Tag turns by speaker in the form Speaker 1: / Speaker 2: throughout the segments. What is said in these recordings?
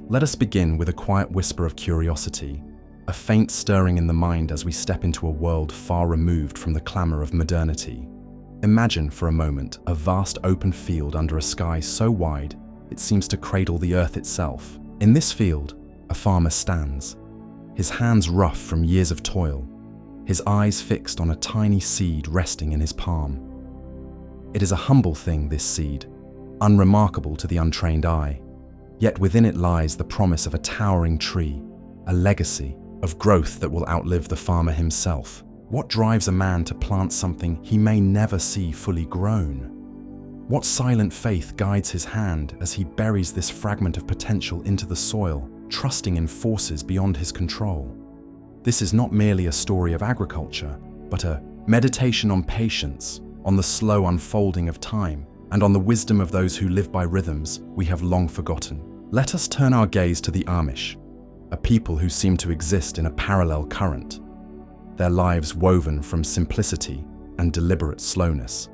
Speaker 1: Let us begin with a quiet whisper of curiosity, a faint stirring in the mind as we step into a world far removed from the clamor of modernity. Imagine for a moment a vast open field under a sky so wide it seems to cradle the earth itself. In this field, a farmer stands, his hands rough from years of toil, his eyes fixed on a tiny seed resting in his palm. It is a humble thing, this seed, unremarkable to the untrained eye, yet within it lies the promise of a towering tree, a legacy of growth that will outlive the farmer himself. What drives a man to plant something he may never see fully grown? What silent faith guides his hand as he buries this fragment of potential into the soil, trusting in forces beyond his control? This is not merely a story of agriculture, but a meditation on patience, on the slow unfolding of time, and on the wisdom of those who live by rhythms we have long forgotten. Let us turn our gaze to the Amish, a people who seem to exist in a parallel current, their lives woven from simplicity and deliberate slowness.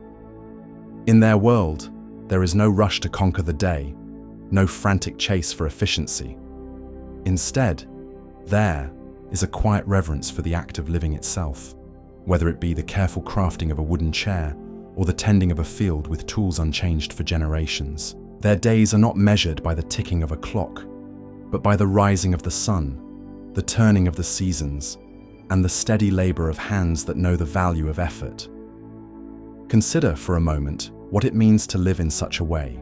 Speaker 1: In their world, there is no rush to conquer the day, no frantic chase for efficiency. Instead, there is a quiet reverence for the act of living itself, whether it be the careful crafting of a wooden chair or the tending of a field with tools unchanged for generations. Their days are not measured by the ticking of a clock, but by the rising of the sun, the turning of the seasons, and the steady labor of hands that know the value of effort. Consider for a moment what it means to live in such a way.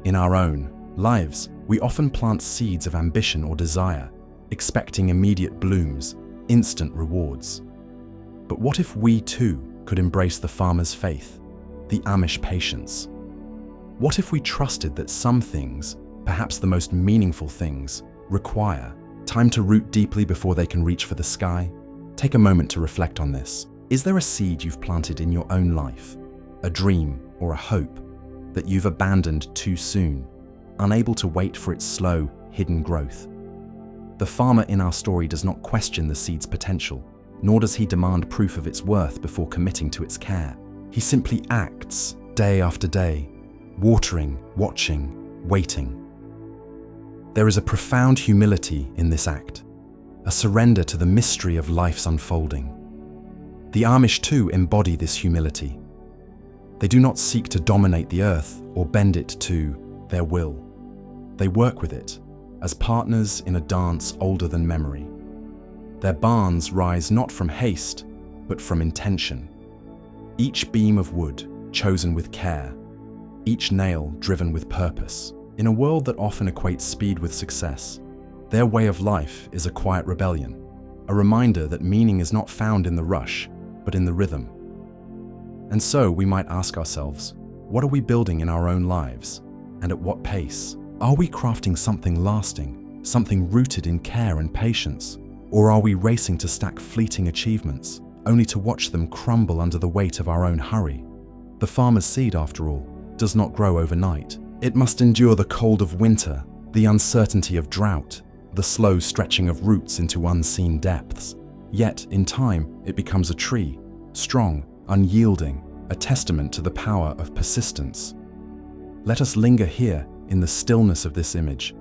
Speaker 1: In our own lives, we often plant seeds of ambition or desire, expecting immediate blooms, instant rewards. But what if we too could embrace the farmer's faith, the Amish patience? What if we trusted that some things, perhaps the most meaningful things, require time to root deeply before they can reach for the sky? Take a moment to reflect on this. Is there a seed you've planted in your own life, a dream or a hope that you've abandoned too soon, unable to wait for its slow, hidden growth? The farmer in our story does not question the seed's potential, nor does he demand proof of its worth before committing to its care. He simply acts, day after day, watering, watching, waiting. There is a profound humility in this act, a surrender to the mystery of life's unfolding. The Amish too embody this humility. They do not seek to dominate the earth or bend it to their will. They work with it as partners in a dance older than memory. Their barns rise not from haste, but from intention. Each beam of wood chosen with care, each nail driven with purpose. In a world that often equates speed with success, their way of life is a quiet rebellion, a reminder that meaning is not found in the rush, but in the rhythm. And so we might ask ourselves, what are we building in our own lives, and at what pace? Are we crafting something lasting, something rooted in care and patience? Or are we racing to stack fleeting achievements, only to watch them crumble under the weight of our own hurry? The farmer's seed, after all, does not grow overnight. It must endure the cold of winter, the uncertainty of drought, the slow stretching of roots into unseen depths. Yet, in time, it becomes a tree, strong, unyielding, a testament to the power of persistence. Let us linger here in the stillness of this image.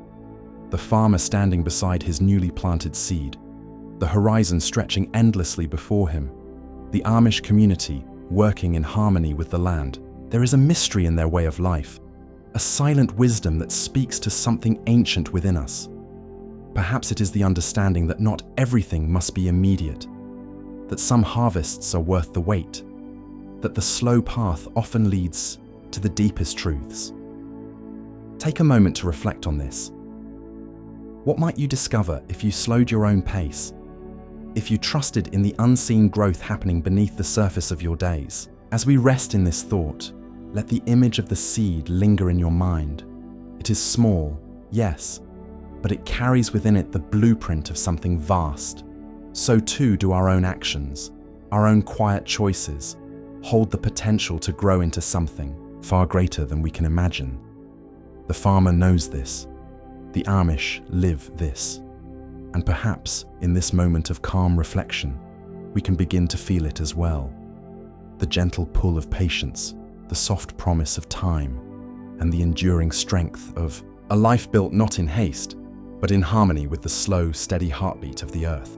Speaker 1: The farmer standing beside his newly planted seed, the horizon stretching endlessly before him, the Amish community working in harmony with the land. There is a mystery in their way of life, a silent wisdom that speaks to something ancient within us. Perhaps it is the understanding that not everything must be immediate, that some harvests are worth the wait, that the slow path often leads to the deepest truths. Take a moment to reflect on this. What might you discover if you slowed your own pace, if you trusted in the unseen growth happening beneath the surface of your days? As we rest in this thought, let the image of the seed linger in your mind. It is small, yes, but it carries within it the blueprint of something vast. So too do our own actions, our own quiet choices, hold the potential to grow into something far greater than we can imagine. The farmer knows this. The Amish live this. And perhaps in this moment of calm reflection, we can begin to feel it as well. The gentle pull of patience, the soft promise of time, and the enduring strength of a life built not in haste, but in harmony with the slow, steady heartbeat of the earth.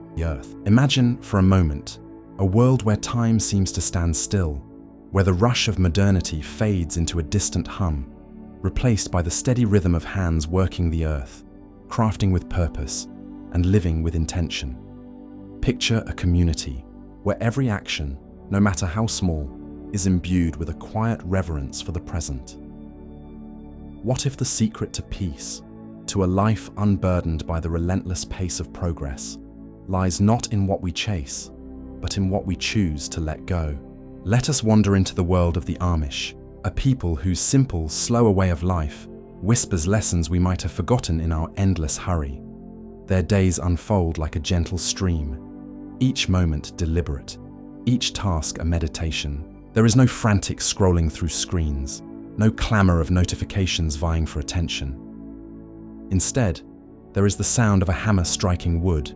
Speaker 1: Imagine, for a moment, a world where time seems to stand still, where the rush of modernity fades into a distant hum, replaced by the steady rhythm of hands working the earth, crafting with purpose and living with intention. Picture a community where every action, no matter how small, is imbued with a quiet reverence for the present. What if the secret to peace, to a life unburdened by the relentless pace of progress, lies not in what we chase, but in what we choose to let go? Let us wander into the world of the Amish, a people whose simple, slower way of life whispers lessons we might have forgotten in our endless hurry. Their days unfold like a gentle stream, each moment deliberate, each task a meditation. There is no frantic scrolling through screens, no clamor of notifications vying for attention. Instead, there is the sound of a hammer striking wood,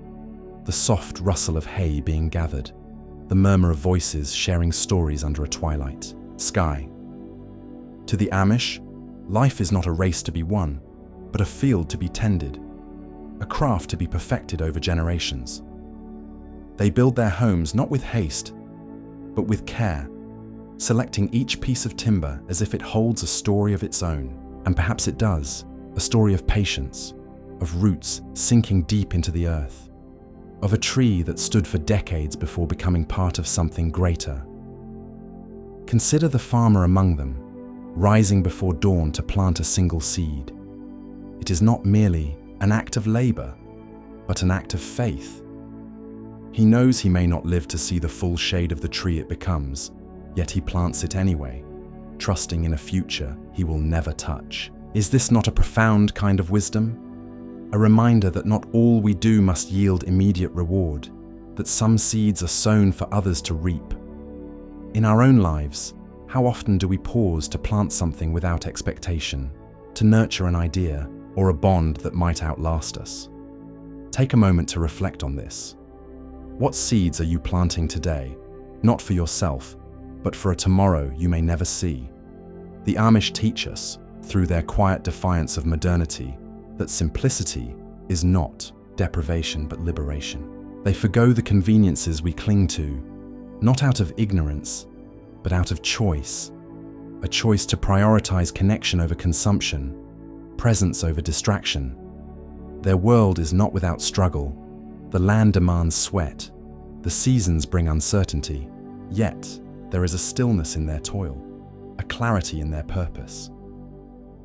Speaker 1: the soft rustle of hay being gathered, the murmur of voices sharing stories under a twilight sky. To the Amish, life is not a race to be won, but a field to be tended, a craft to be perfected over generations. They build their homes not with haste, but with care, selecting each piece of timber as if it holds a story of its own. And perhaps it does, a story of patience, of roots sinking deep into the earth, of a tree that stood for decades before becoming part of something greater. Consider the farmer among them, rising before dawn to plant a single seed. It is not merely an act of labor, but an act of faith. He knows he may not live to see the full shade of the tree it becomes, yet he plants it anyway, trusting in a future he will never touch. Is this not a profound kind of wisdom? A reminder that not all we do must yield immediate reward, that some seeds are sown for others to reap. In our own lives, how often do we pause to plant something without expectation, to nurture an idea or a bond that might outlast us? Take a moment to reflect on this. What seeds are you planting today, not for yourself, but for a tomorrow you may never see? The Amish teach us, through their quiet defiance of modernity, that simplicity is not deprivation but liberation. They forgo the conveniences we cling to, not out of ignorance, but out of choice. A choice to prioritize connection over consumption, presence over distraction. Their world is not without struggle. The land demands sweat. The seasons bring uncertainty. Yet, there is a stillness in their toil, a clarity in their purpose.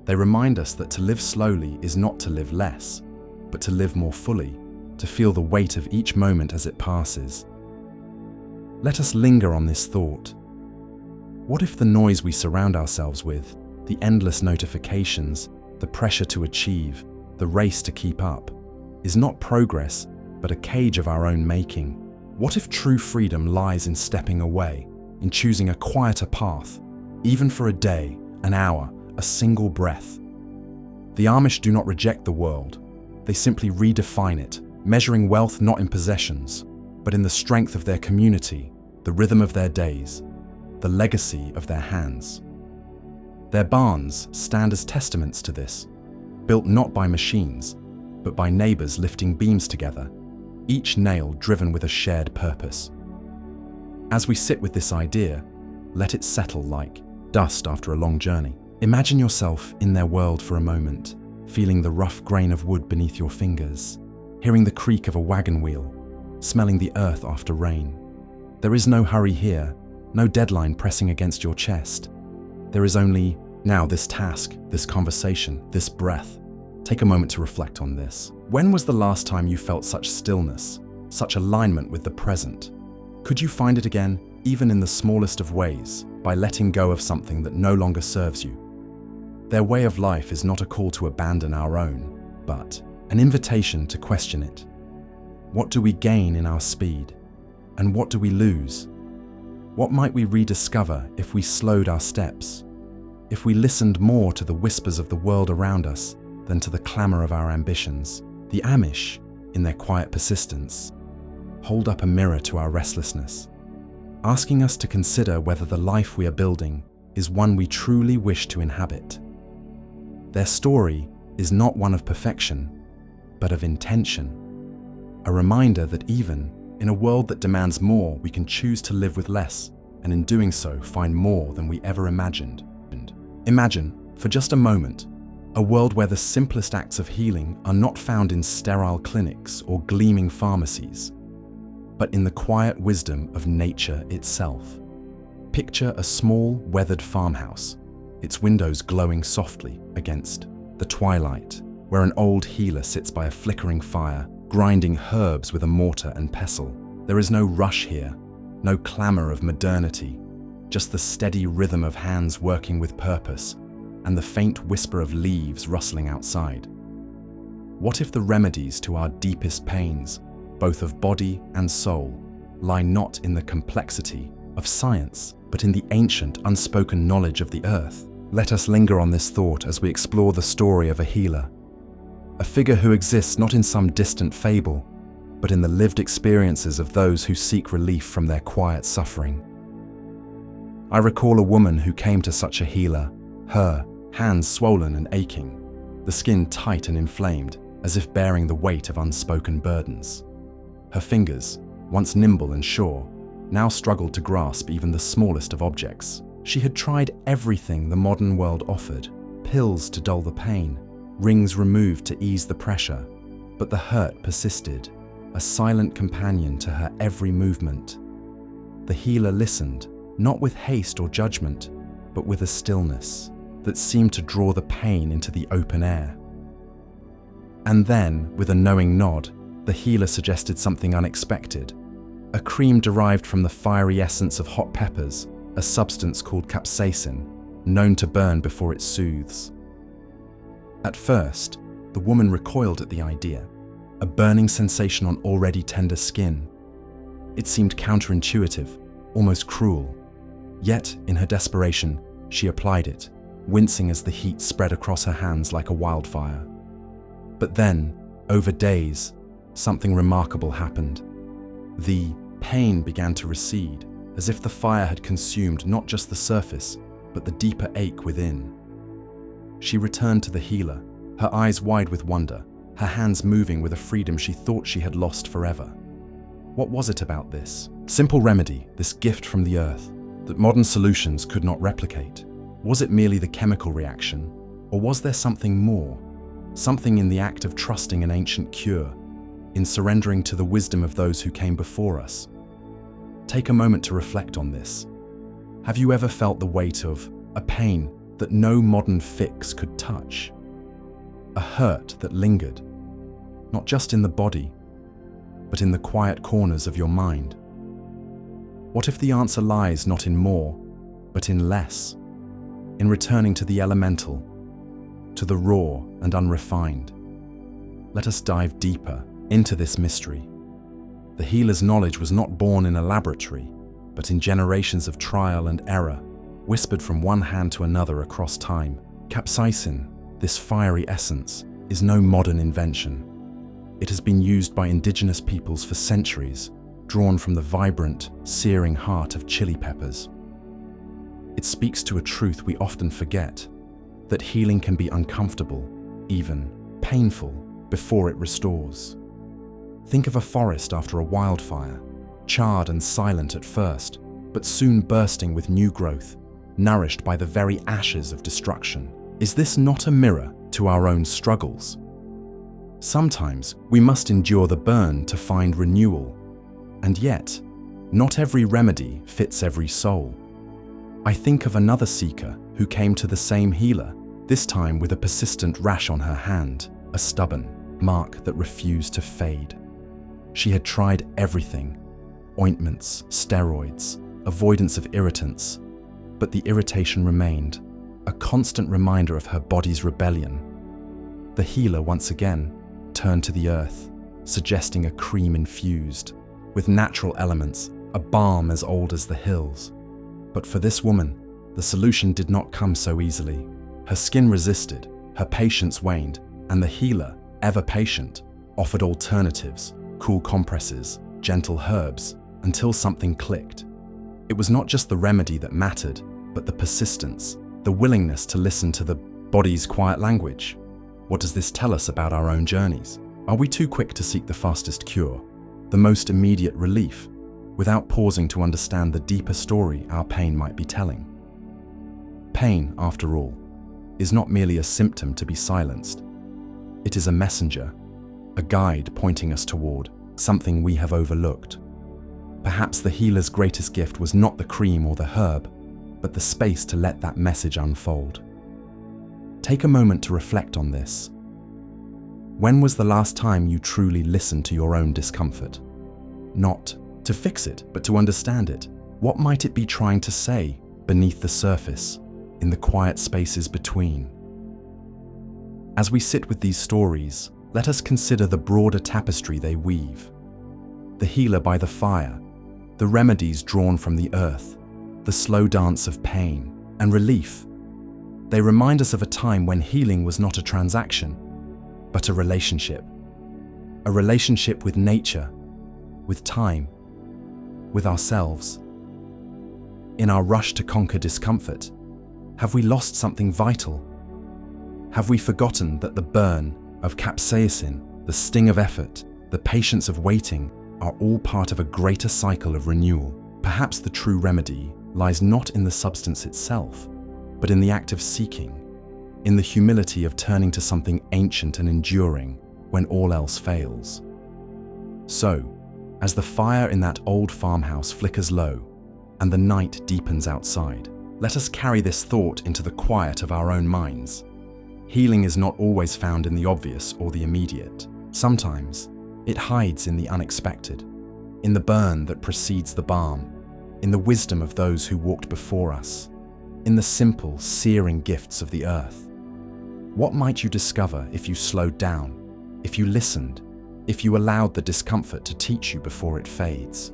Speaker 1: They remind us that to live slowly is not to live less, but to live more fully, to feel the weight of each moment as it passes. Let us linger on this thought. What if the noise we surround ourselves with, the endless notifications, the pressure to achieve, the race to keep up, is not progress, but a cage of our own making? What if true freedom lies in stepping away, in choosing a quieter path, even for a day, an hour, a single breath? The Amish do not reject the world. They simply redefine it, measuring wealth not in possessions, but in the strength of their community, the rhythm of their days, the legacy of their hands. Their barns stand as testaments to this, built not by machines, but by neighbors lifting beams together, each nail driven with a shared purpose. As we sit with this idea, let it settle like dust after a long journey. Imagine yourself in their world for a moment, feeling the rough grain of wood beneath your fingers, hearing the creak of a wagon wheel, smelling the earth after rain. There is no hurry here, no deadline pressing against your chest. There is only now this task, this conversation, this breath. Take a moment to reflect on this. When was the last time you felt such stillness, such alignment with the present? Could you find it again, even in the smallest of ways, by letting go of something that no longer serves you? Their way of life is not a call to abandon our own, but an invitation to question it. What do we gain in our speed? And what do we lose? What might we rediscover if we slowed our steps? If we listened more to the whispers of the world around us than to the clamor of our ambitions? The Amish, in their quiet persistence, hold up a mirror to our restlessness, asking us to consider whether the life we are building is one we truly wish to inhabit. Their story is not one of perfection, but of intention. A reminder that even in a world that demands more, we can choose to live with less, and in doing so, find more than we ever imagined. Imagine, for just a moment, a world where the simplest acts of healing are not found in sterile clinics or gleaming pharmacies, but in the quiet wisdom of nature itself. Picture a small, weathered farmhouse, its windows glowing softly against the twilight, where an old healer sits by a flickering fire, grinding herbs with a mortar and pestle. There is no rush here, no clamor of modernity, just the steady rhythm of hands working with purpose and the faint whisper of leaves rustling outside. What if the remedies to our deepest pains, both of body and soul, lie not in the complexity of science, but in the ancient, unspoken knowledge of the earth? Let us linger on this thought as we explore the story of a healer, a figure who exists not in some distant fable, but in the lived experiences of those who seek relief from their quiet suffering. I recall a woman who came to such a healer, her hands swollen and aching, the skin tight and inflamed, as if bearing the weight of unspoken burdens. Her fingers, once nimble and sure, now struggled to grasp even the smallest of objects. She had tried everything the modern world offered, pills to dull the pain, rings removed to ease the pressure, but the hurt persisted, a silent companion to her every movement. The healer listened, not with haste or judgment, but with a stillness that seemed to draw the pain into the open air. And then, with a knowing nod, the healer suggested something unexpected, a cream derived from the fiery essence of hot peppers, a substance called capsaicin, known to burn before it soothes. At first, the woman recoiled at the idea, a burning sensation on already tender skin. It seemed counterintuitive, almost cruel. Yet, in her desperation, she applied it, wincing as the heat spread across her hands like a wildfire. But then, over days, something remarkable happened. The pain began to recede, as if the fire had consumed not just the surface, but the deeper ache within. She returned to the healer, her eyes wide with wonder, her hands moving with a freedom she thought she had lost forever. What was it about this simple remedy, this gift from the earth, that modern solutions could not replicate? Was it merely the chemical reaction, or was there something more? Something in the act of trusting an ancient cure, in surrendering to the wisdom of those who came before us? Take a moment to reflect on this. Have you ever felt the weight of a pain that no modern fix could touch? A hurt that lingered, not just in the body, but in the quiet corners of your mind? What if the answer lies not in more, but in less? In returning to the elemental, to the raw and unrefined? Let us dive deeper into this mystery. The healer's knowledge was not born in a laboratory, but in generations of trial and error, whispered from one hand to another across time. Capsaicin, this fiery essence, is no modern invention. It has been used by indigenous peoples for centuries, drawn from the vibrant, searing heart of chili peppers. It speaks to a truth we often forget, that healing can be uncomfortable, even painful, before it restores. Think of a forest after a wildfire, charred and silent at first, but soon bursting with new growth, nourished by the very ashes of destruction. Is this not a mirror to our own struggles? Sometimes we must endure the burn to find renewal, and yet, not every remedy fits every soul. I think of another seeker who came to the same healer, this time with a persistent rash on her hand, a stubborn mark that refused to fade. She had tried everything: ointments, steroids, avoidance of irritants, but the irritation remained, a constant reminder of her body's rebellion. The healer once again turned to the earth, suggesting a cream infused, with natural elements, a balm as old as the hills. But for this woman, the solution did not come so easily. Her skin resisted, her patience waned, and the healer, ever patient, offered alternatives, cool compresses, gentle herbs, until something clicked. It was not just the remedy that mattered, but the persistence, the willingness to listen to the body's quiet language. What does this tell us about our own journeys? Are we too quick to seek the fastest cure, the most immediate relief, without pausing to understand the deeper story our pain might be telling? Pain, after all, is not merely a symptom to be silenced. It is a messenger, a guide pointing us toward something we have overlooked. Perhaps the healer's greatest gift was not the cream or the herb, but the space to let that message unfold. Take a moment to reflect on this. When was the last time you truly listened to your own discomfort? Not to fix it, but to understand it. What might it be trying to say beneath the surface, in the quiet spaces between? As we sit with these stories, let us consider the broader tapestry they weave. The healer by the fire, the remedies drawn from the earth, the slow dance of pain and relief. They remind us of a time when healing was not a transaction, but a relationship. A relationship with nature, with time, with ourselves. In our rush to conquer discomfort, have we lost something vital? Have we forgotten that the burn of capsaicin, the sting of effort, the patience of waiting are all part of a greater cycle of renewal? Perhaps the true remedy lies not in the substance itself, but in the act of seeking, in the humility of turning to something ancient and enduring when all else fails. So, as the fire in that old farmhouse flickers low and the night deepens outside, let us carry this thought into the quiet of our own minds. Healing is not always found in the obvious or the immediate. Sometimes it hides in the unexpected, in the burn that precedes the balm, in the wisdom of those who walked before us, in the simple, searing gifts of the earth. What might you discover if you slowed down, if you listened, if you allowed the discomfort to teach you before it fades?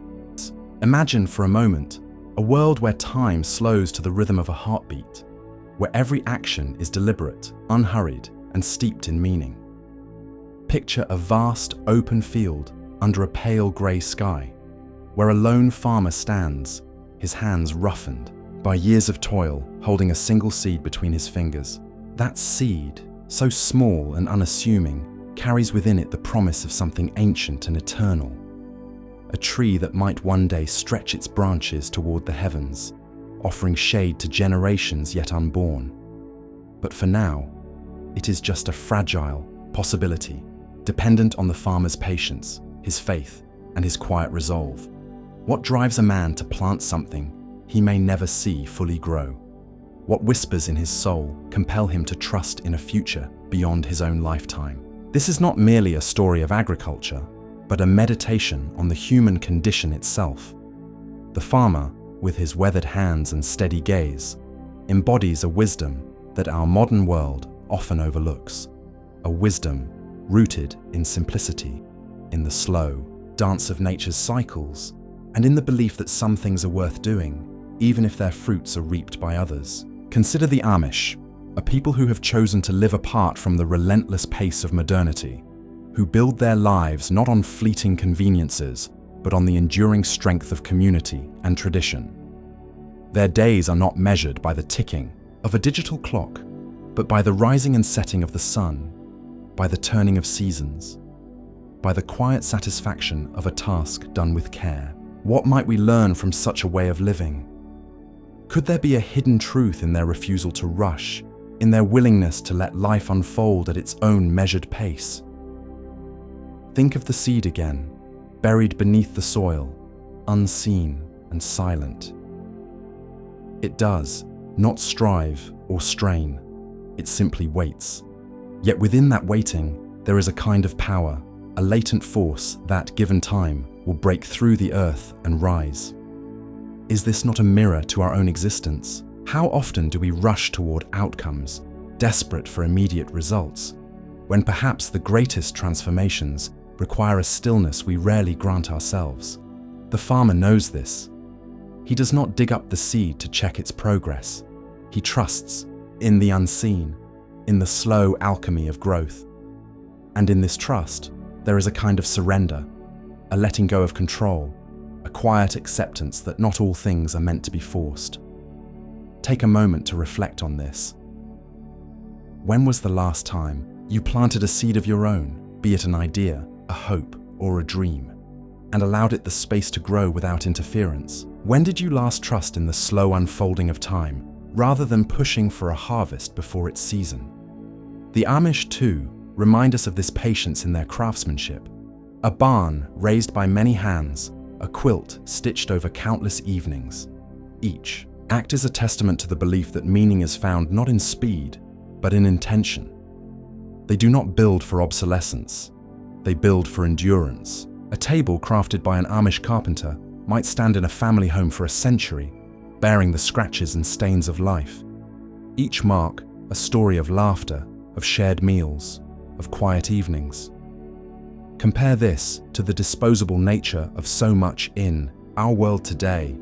Speaker 1: Imagine for a moment a world where time slows to the rhythm of a heartbeat, where every action is deliberate, unhurried, and steeped in meaning. Picture a vast, open field under a pale grey sky, where a lone farmer stands, his hands roughened by years of toil, holding a single seed between his fingers. That seed, so small and unassuming, carries within it the promise of something ancient and eternal. A tree that might one day stretch its branches toward the heavens, offering shade to generations yet unborn. But for now, it is just a fragile possibility, dependent on the farmer's patience, his faith, and his quiet resolve. What drives a man to plant something he may never see fully grow? What whispers in his soul compel him to trust in a future beyond his own lifetime? This is not merely a story of agriculture, but a meditation on the human condition itself. The farmer, with his weathered hands and steady gaze, embodies a wisdom that our modern world often overlooks. A wisdom rooted in simplicity, in the slow dance of nature's cycles, and in the belief that some things are worth doing, even if their fruits are reaped by others. Consider the Amish, a people who have chosen to live apart from the relentless pace of modernity, who build their lives not on fleeting conveniences, but on the enduring strength of community and tradition. Their days are not measured by the ticking of a digital clock, but by the rising and setting of the sun, by the turning of seasons, by the quiet satisfaction of a task done with care. What might we learn from such a way of living? Could there be a hidden truth in their refusal to rush, in their willingness to let life unfold at its own measured pace? Think of the seed again, buried beneath the soil, unseen and silent. It does not strive or strain, it simply waits. Yet within that waiting, there is a kind of power, a latent force that, given time, will break through the earth and rise. Is this not a mirror to our own existence? How often do we rush toward outcomes, desperate for immediate results, when perhaps the greatest transformations require a stillness we rarely grant ourselves? The farmer knows this. He does not dig up the seed to check its progress. He trusts in the unseen, in the slow alchemy of growth. And in this trust, there is a kind of surrender, a letting go of control, a quiet acceptance that not all things are meant to be forced. Take a moment to reflect on this. When was the last time you planted a seed of your own, be it an idea, a hope, or a dream, and allowed it the space to grow without interference? When did you last trust in the slow unfolding of time, rather than pushing for a harvest before its season? The Amish, too, remind us of this patience in their craftsmanship. A barn raised by many hands, a quilt stitched over countless evenings. Each act is a testament to the belief that meaning is found not in speed, but in intention. They do not build for obsolescence. They build for endurance. A table crafted by an Amish carpenter might stand in a family home for a century, bearing the scratches and stains of life. Each mark a story of laughter, of shared meals, of quiet evenings. Compare this to the disposable nature of so much in our world today.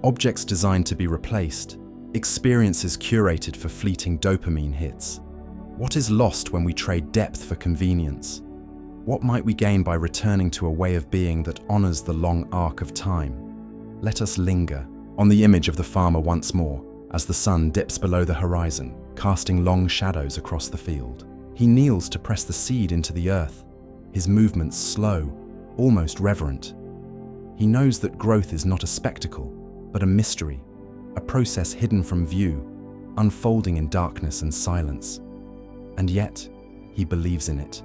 Speaker 1: Objects designed to be replaced, experiences curated for fleeting dopamine hits. What is lost when we trade depth for convenience? What might we gain by returning to a way of being that honors the long arc of time? Let us linger on the image of the farmer once more, as the sun dips below the horizon, casting long shadows across the field. He kneels to press the seed into the earth, his movements slow, almost reverent. He knows that growth is not a spectacle, but a mystery, a process hidden from view, unfolding in darkness and silence. And yet, he believes in it.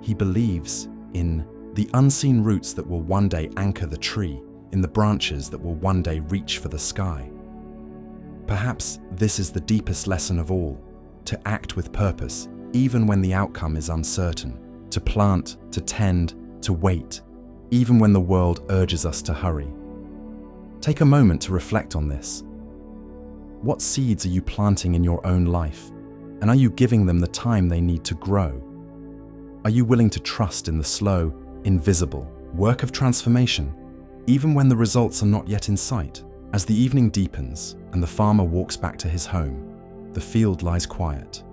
Speaker 1: He believes in the unseen roots that will one day anchor the tree, in the branches that will one day reach for the sky. Perhaps this is the deepest lesson of all, to act with purpose, even when the outcome is uncertain, to plant, to tend, to wait, even when the world urges us to hurry. Take a moment to reflect on this. What seeds are you planting in your own life, and are you giving them the time they need to grow? Are you willing to trust in the slow, invisible work of transformation, even when the results are not yet in sight? As the evening deepens and the farmer walks back to his home, the field lies quiet,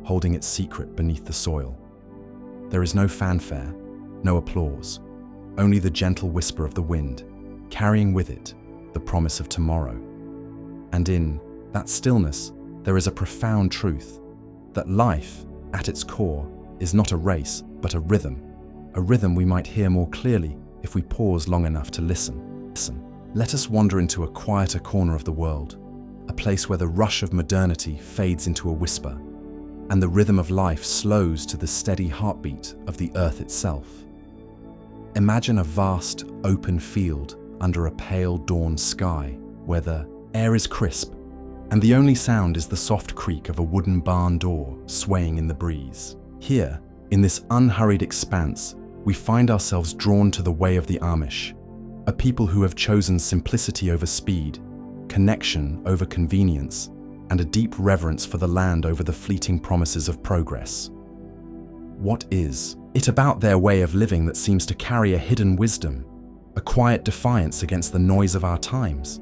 Speaker 1: holding its secret beneath the soil. There is no fanfare, no applause, only the gentle whisper of the wind, carrying with it the promise of tomorrow. And in that stillness, there is a profound truth, that life, at its core, is not a race, but a rhythm we might hear more clearly if we pause long enough to listen. Let us wander into a quieter corner of the world, a place where the rush of modernity fades into a whisper, and the rhythm of life slows to the steady heartbeat of the earth itself. Imagine a vast, open field under a pale dawn sky, where the air is crisp, and the only sound is the soft creak of a wooden barn door swaying in the breeze. Here, in this unhurried expanse, we find ourselves drawn to the way of the Amish, a people who have chosen simplicity over speed, connection over convenience, and a deep reverence for the land over the fleeting promises of progress. What is it about their way of living that seems to carry a hidden wisdom, a quiet defiance against the noise of our times?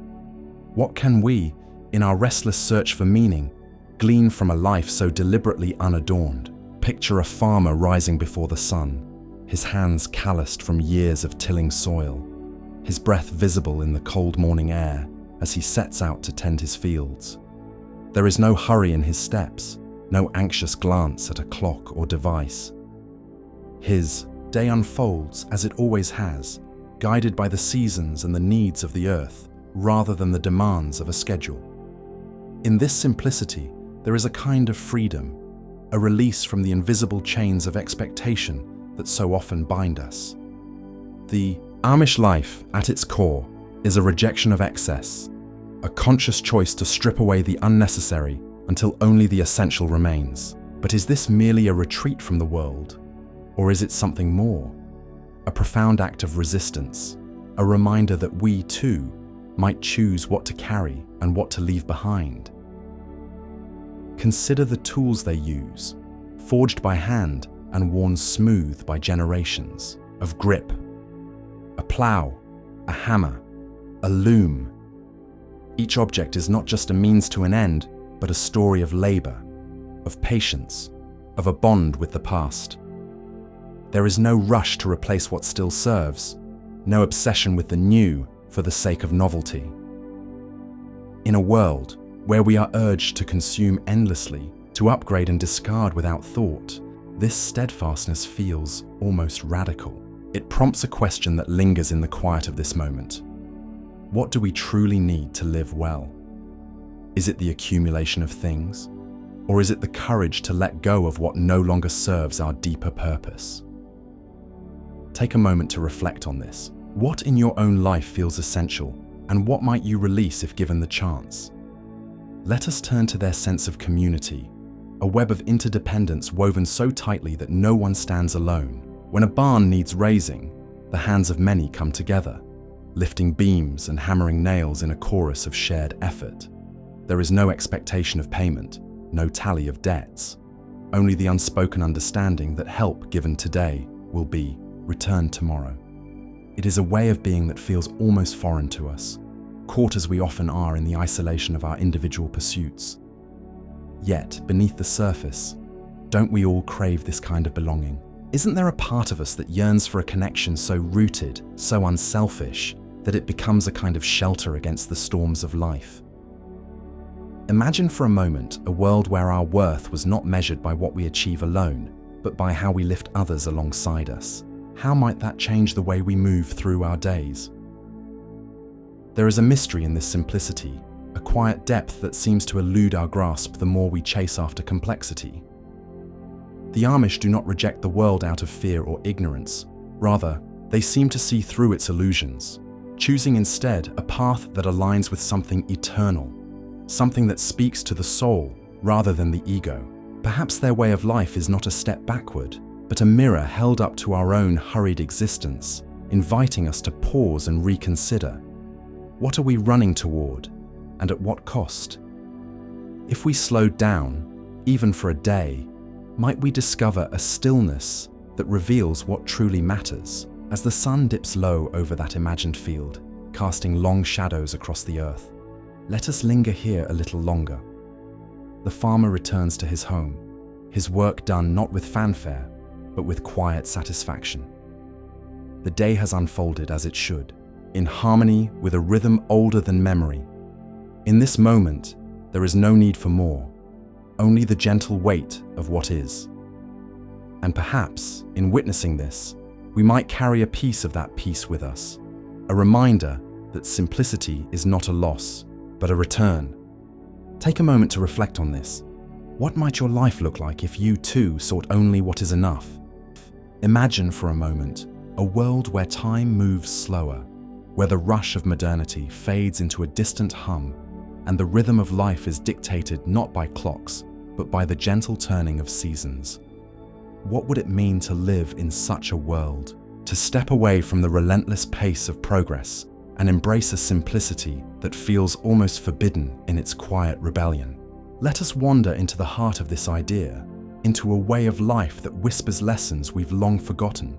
Speaker 1: What can we, in our restless search for meaning, glean from a life so deliberately unadorned? Picture a farmer rising before the sun, his hands calloused from years of tilling soil, his breath visible in the cold morning air as he sets out to tend his fields. There is no hurry in his steps, no anxious glance at a clock or device. His day unfolds as it always has, guided by the seasons and the needs of the earth, rather than the demands of a schedule. In this simplicity, there is a kind of freedom, a release from the invisible chains of expectation that so often bind us. The Amish life, at its core, is a rejection of excess, a conscious choice to strip away the unnecessary until only the essential remains. But is this merely a retreat from the world, or is it something more? A profound act of resistance, a reminder that we, too, might choose what to carry and what to leave behind. Consider the tools they use, forged by hand and worn smooth by generations, of grip. A plough, a hammer, a loom. Each object is not just a means to an end, but a story of labor, of patience, of a bond with the past. There is no rush to replace what still serves, no obsession with the new for the sake of novelty. In a world where we are urged to consume endlessly, to upgrade and discard without thought, This steadfastness feels almost radical. It prompts a question that lingers in the quiet of this moment. What do we truly need to live well? Is it the accumulation of things? Or is it the courage to let go of what no longer serves our deeper purpose? Take a moment to reflect on this. What in your own life feels essential, and what might you release if given the chance? Let us turn to their sense of community, a web of interdependence woven so tightly that no one stands alone. When a barn needs raising, the hands of many come together, lifting beams and hammering nails in a chorus of shared effort. There is no expectation of payment, no tally of debts, only the unspoken understanding that help given today will be returned tomorrow. It is a way of being that feels almost foreign to us, caught as we often are in the isolation of our individual pursuits. Yet, beneath the surface, don't we all crave this kind of belonging? Isn't there a part of us that yearns for a connection so rooted, so unselfish, that it becomes a kind of shelter against the storms of life? Imagine for a moment a world where our worth was not measured by what we achieve alone, but by how we lift others alongside us. How might that change the way we move through our days? There is a mystery in this simplicity, a quiet depth that seems to elude our grasp the more we chase after complexity. The Amish do not reject the world out of fear or ignorance. Rather, they seem to see through its illusions, choosing instead a path that aligns with something eternal, something that speaks to the soul rather than the ego. Perhaps their way of life is not a step backward, but a mirror held up to our own hurried existence, inviting us to pause and reconsider. What are we running toward, and at what cost? If we slowed down, even for a day, might we discover a stillness that reveals what truly matters? As the sun dips low over that imagined field, casting long shadows across the earth, let us linger here a little longer. The farmer returns to his home, his work done not with fanfare, but with quiet satisfaction. The day has unfolded as it should, in harmony with a rhythm older than memory. In this moment, there is no need for more, only the gentle weight of what is. And perhaps, in witnessing this, we might carry a piece of that peace with us, a reminder that simplicity is not a loss, but a return. Take a moment to reflect on this. What might your life look like if you too sought only what is enough? Imagine for a moment a world where time moves slower, where the rush of modernity fades into a distant hum, and the rhythm of life is dictated not by clocks, but by the gentle turning of seasons. What would it mean to live in such a world? To step away from the relentless pace of progress and embrace a simplicity that feels almost forbidden in its quiet rebellion. Let us wander into the heart of this idea, into a way of life that whispers lessons we've long forgotten,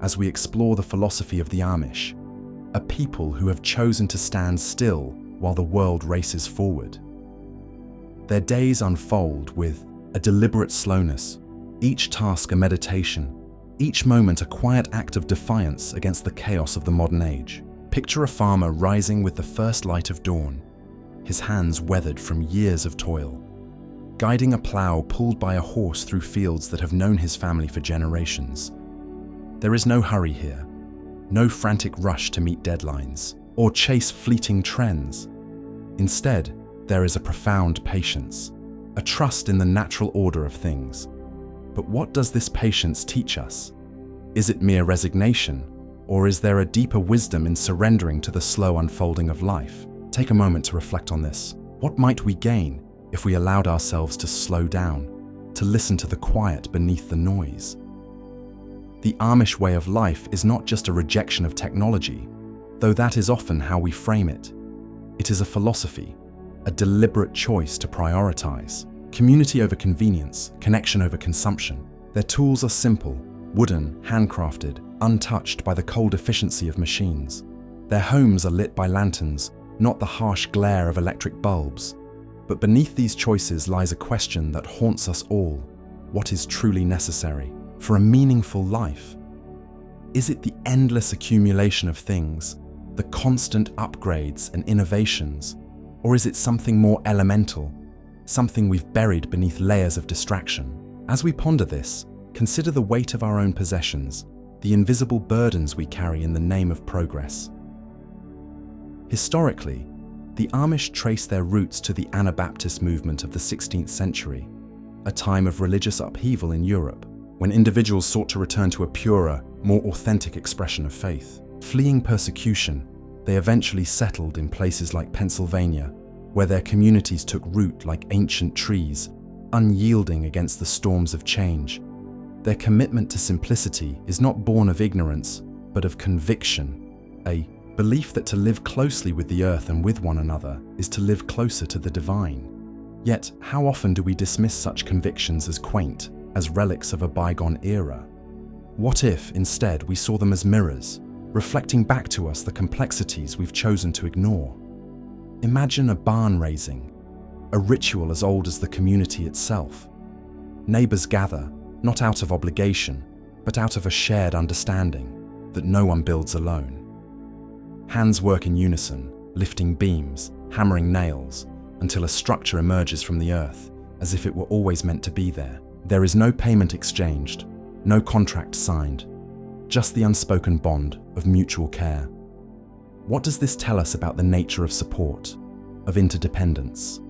Speaker 1: as we explore the philosophy of the Amish, a people who have chosen to stand still while the world races forward. Their days unfold with a deliberate slowness, each task a meditation, each moment a quiet act of defiance against the chaos of the modern age. Picture a farmer rising with the first light of dawn, his hands weathered from years of toil, guiding a plow pulled by a horse through fields that have known his family for generations. There is no hurry here, no frantic rush to meet deadlines or chase fleeting trends. Instead, there is a profound patience, a trust in the natural order of things. But what does this patience teach us? Is it mere resignation, or is there a deeper wisdom in surrendering to the slow unfolding of life? Take a moment to reflect on this. What might we gain if we allowed ourselves to slow down, to listen to the quiet beneath the noise? The Amish way of life is not just a rejection of technology, though that is often how we frame it. It is a philosophy, a deliberate choice to prioritize. Community over convenience, connection over consumption. Their tools are simple, wooden, handcrafted, untouched by the cold efficiency of machines. Their homes are lit by lanterns, not the harsh glare of electric bulbs. But beneath these choices lies a question that haunts us all. What is truly necessary for a meaningful life? Is it the endless accumulation of things, the constant upgrades and innovations, or is it something more elemental, something we've buried beneath layers of distraction? As we ponder this, Consider the weight of our own possessions, the invisible burdens we carry in the name of progress. Historically, the Amish trace their roots to the Anabaptist movement of the 16th century, a time of religious upheaval in Europe, when individuals sought to return to a purer, more authentic expression of faith. Fleeing persecution, they eventually settled in places like Pennsylvania, where their communities took root like ancient trees, unyielding against the storms of change. Their commitment to simplicity is not born of ignorance, but of conviction, a belief that to live closely with the earth and with one another is to live closer to the divine. Yet, how often do we dismiss such convictions as quaint, as relics of a bygone era? What if, instead, we saw them as mirrors, reflecting back to us the complexities we've chosen to ignore? Imagine a barn raising, a ritual as old as the community itself. Neighbors gather, not out of obligation, but out of a shared understanding that no one builds alone. Hands work in unison, lifting beams, hammering nails, until a structure emerges from the earth, as if it were always meant to be there. There is no payment exchanged, no contract signed, just the unspoken bond of mutual care. What does this tell us about the nature of support, of interdependence?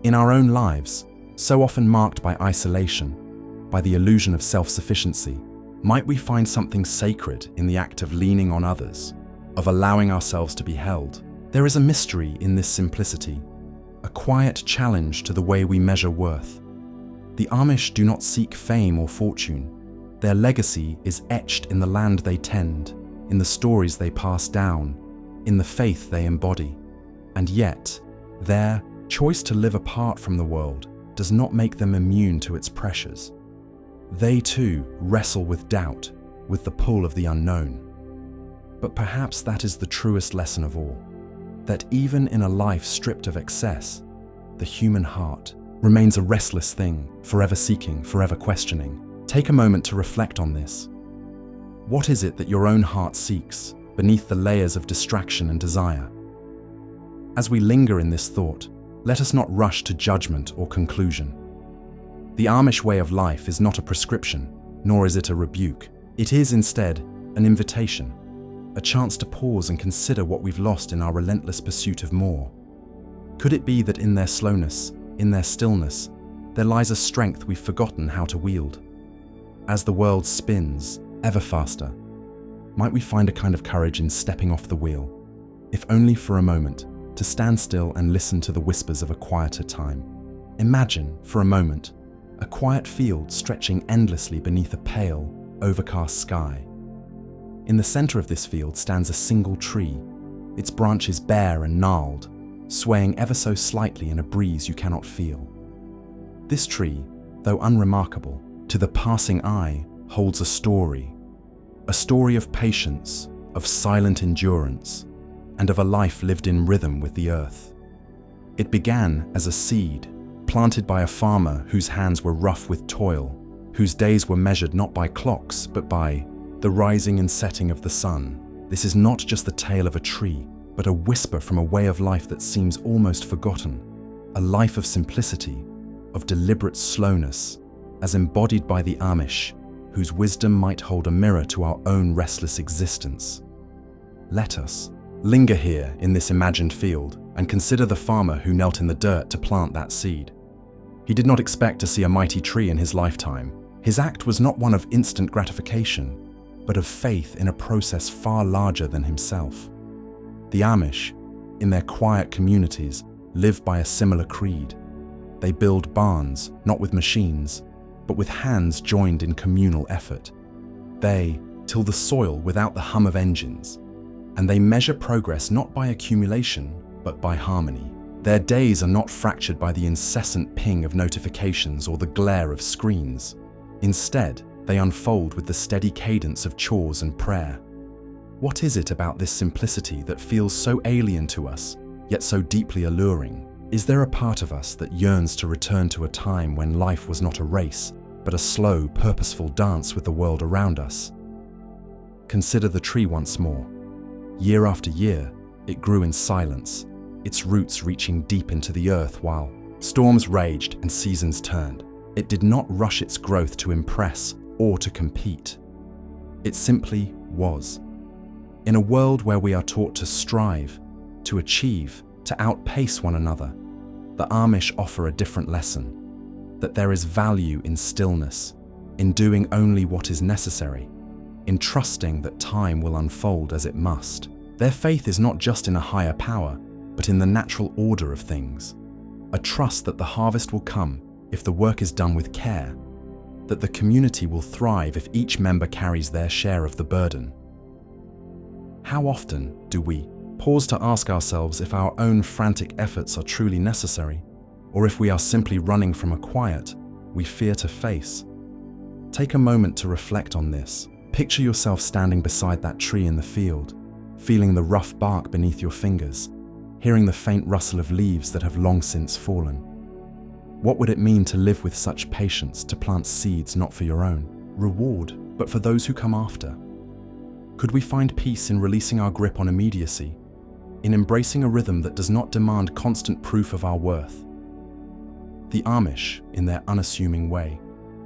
Speaker 1: In our own lives, so often marked by isolation, by the illusion of self-sufficiency, might we find something sacred in the act of leaning on others, of allowing ourselves to be held? There is a mystery in this simplicity, a quiet challenge to the way we measure worth. The Amish do not seek fame or fortune. Their legacy is etched in the land they tend, in the stories they pass down, in the faith they embody. And yet, their choice to live apart from the world does not make them immune to its pressures. They too wrestle with doubt, with the pull of the unknown. But perhaps that is the truest lesson of all, that even in a life stripped of excess, the human heart remains a restless thing, forever seeking, forever questioning. Take a moment to reflect on this. What is it that your own heart seeks beneath the layers of distraction and desire? As we linger in this thought, let us not rush to judgment or conclusion. The Amish way of life is not a prescription, nor is it a rebuke. It is instead an invitation, a chance to pause and consider what we've lost in our relentless pursuit of more. Could it be that in their slowness, in their stillness, there lies a strength we've forgotten how to wield? As the world spins ever faster, might we find a kind of courage in stepping off the wheel, if only for a moment, to stand still and listen to the whispers of a quieter time? Imagine, for a moment, a quiet field stretching endlessly beneath a pale, overcast sky. In the center of this field stands a single tree, its branches bare and gnarled, swaying ever so slightly in a breeze you cannot feel. This tree, though unremarkable, to the passing eye holds a story of patience, of silent endurance, and of a life lived in rhythm with the earth. It began as a seed, planted by a farmer whose hands were rough with toil, whose days were measured not by clocks, but by the rising and setting of the sun. This is not just the tale of a tree, but a whisper from a way of life that seems almost forgotten, a life of simplicity, of deliberate slowness, as embodied by the Amish, whose wisdom might hold a mirror to our own restless existence. Let us linger here in this imagined field and consider the farmer who knelt in the dirt to plant that seed. He did not expect to see a mighty tree in his lifetime. His act was not one of instant gratification, but of faith in a process far larger than himself. The Amish, in their quiet communities, live by a similar creed. They build barns, not with machines, but with hands joined in communal effort. They till the soil without the hum of engines, and they measure progress not by accumulation, but by harmony. Their days are not fractured by the incessant ping of notifications or the glare of screens. Instead, they unfold with the steady cadence of chores and prayer. What is it about this simplicity that feels so alien to us, yet so deeply alluring? Is there a part of us that yearns to return to a time when life was not a race, but a slow, purposeful dance with the world around us? Consider the tree once more. Year after year, it grew in silence, its roots reaching deep into the earth while storms raged and seasons turned. It did not rush its growth to impress or to compete. It simply was. In a world where we are taught to strive, to achieve, to outpace one another, the Amish offer a different lesson: that there is value in stillness, in doing only what is necessary, in trusting that time will unfold as it must. Their faith is not just in a higher power, but in the natural order of things. A trust that the harvest will come if the work is done with care, that the community will thrive if each member carries their share of the burden. How often do we pause to ask ourselves if our own frantic efforts are truly necessary, or if we are simply running from a quiet we fear to face? Take a moment to reflect on this. Picture yourself standing beside that tree in the field, feeling the rough bark beneath your fingers, hearing the faint rustle of leaves that have long since fallen. What would it mean to live with such patience, to plant seeds not for your own reward, but for those who come after? Could we find peace in releasing our grip on immediacy, in embracing a rhythm that does not demand constant proof of our worth? The Amish, in their unassuming way,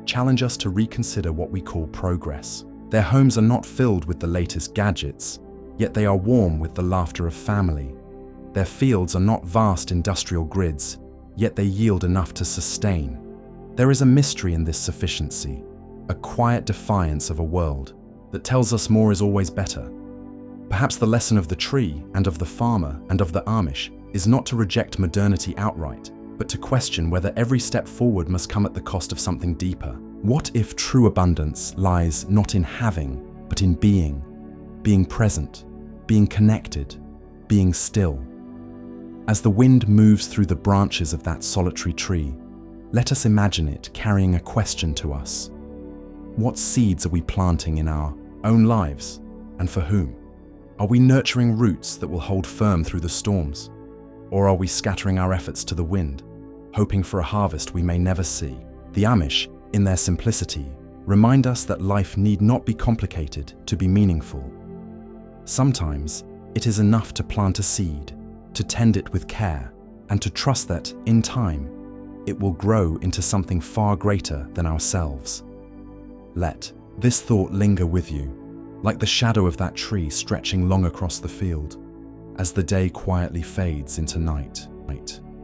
Speaker 1: challenge us to reconsider what we call progress. Their homes are not filled with the latest gadgets, yet they are warm with the laughter of family. Their fields are not vast industrial grids, yet they yield enough to sustain. There is a mystery in this sufficiency, a quiet defiance of a world that tells us more is always better. Perhaps the lesson of the tree and of the farmer and of the Amish is not to reject modernity outright, but to question whether every step forward must come at the cost of something deeper. What if true abundance lies not in having, but in being present, being connected, being still? As the wind moves through the branches of that solitary tree, let us imagine it carrying a question to us. What seeds are we planting in our own lives, and for whom? Are we nurturing roots that will hold firm through the storms? Or are we scattering our efforts to the wind, hoping for a harvest we may never see? The Amish, in their simplicity, remind us that life need not be complicated to be meaningful. Sometimes it is enough to plant a seed, to tend it with care, and to trust that, in time, it will grow into something far greater than ourselves. Let this thought linger with you, like the shadow of that tree stretching long across the field, as the day quietly fades into night.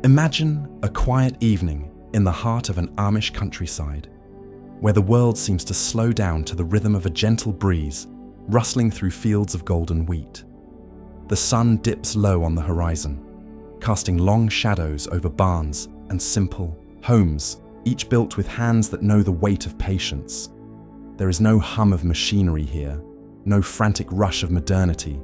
Speaker 1: Imagine a quiet evening in the heart of an Amish countryside, where the world seems to slow down to the rhythm of a gentle breeze rustling through fields of golden wheat. The sun dips low on the horizon, casting long shadows over barns and simple homes, each built with hands that know the weight of patience. There is no hum of machinery here, no frantic rush of modernity,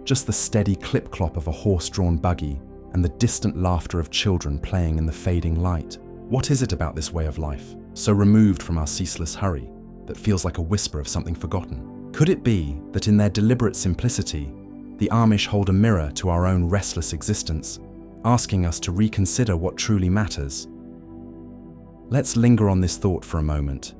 Speaker 1: just the steady clip-clop of a horse-drawn buggy and the distant laughter of children playing in the fading light. What is it about this way of life, so removed from our ceaseless hurry, that feels like a whisper of something forgotten? Could it be that in their deliberate simplicity, the Amish hold a mirror to our own restless existence, asking us to reconsider what truly matters? Let's linger on this thought for a moment.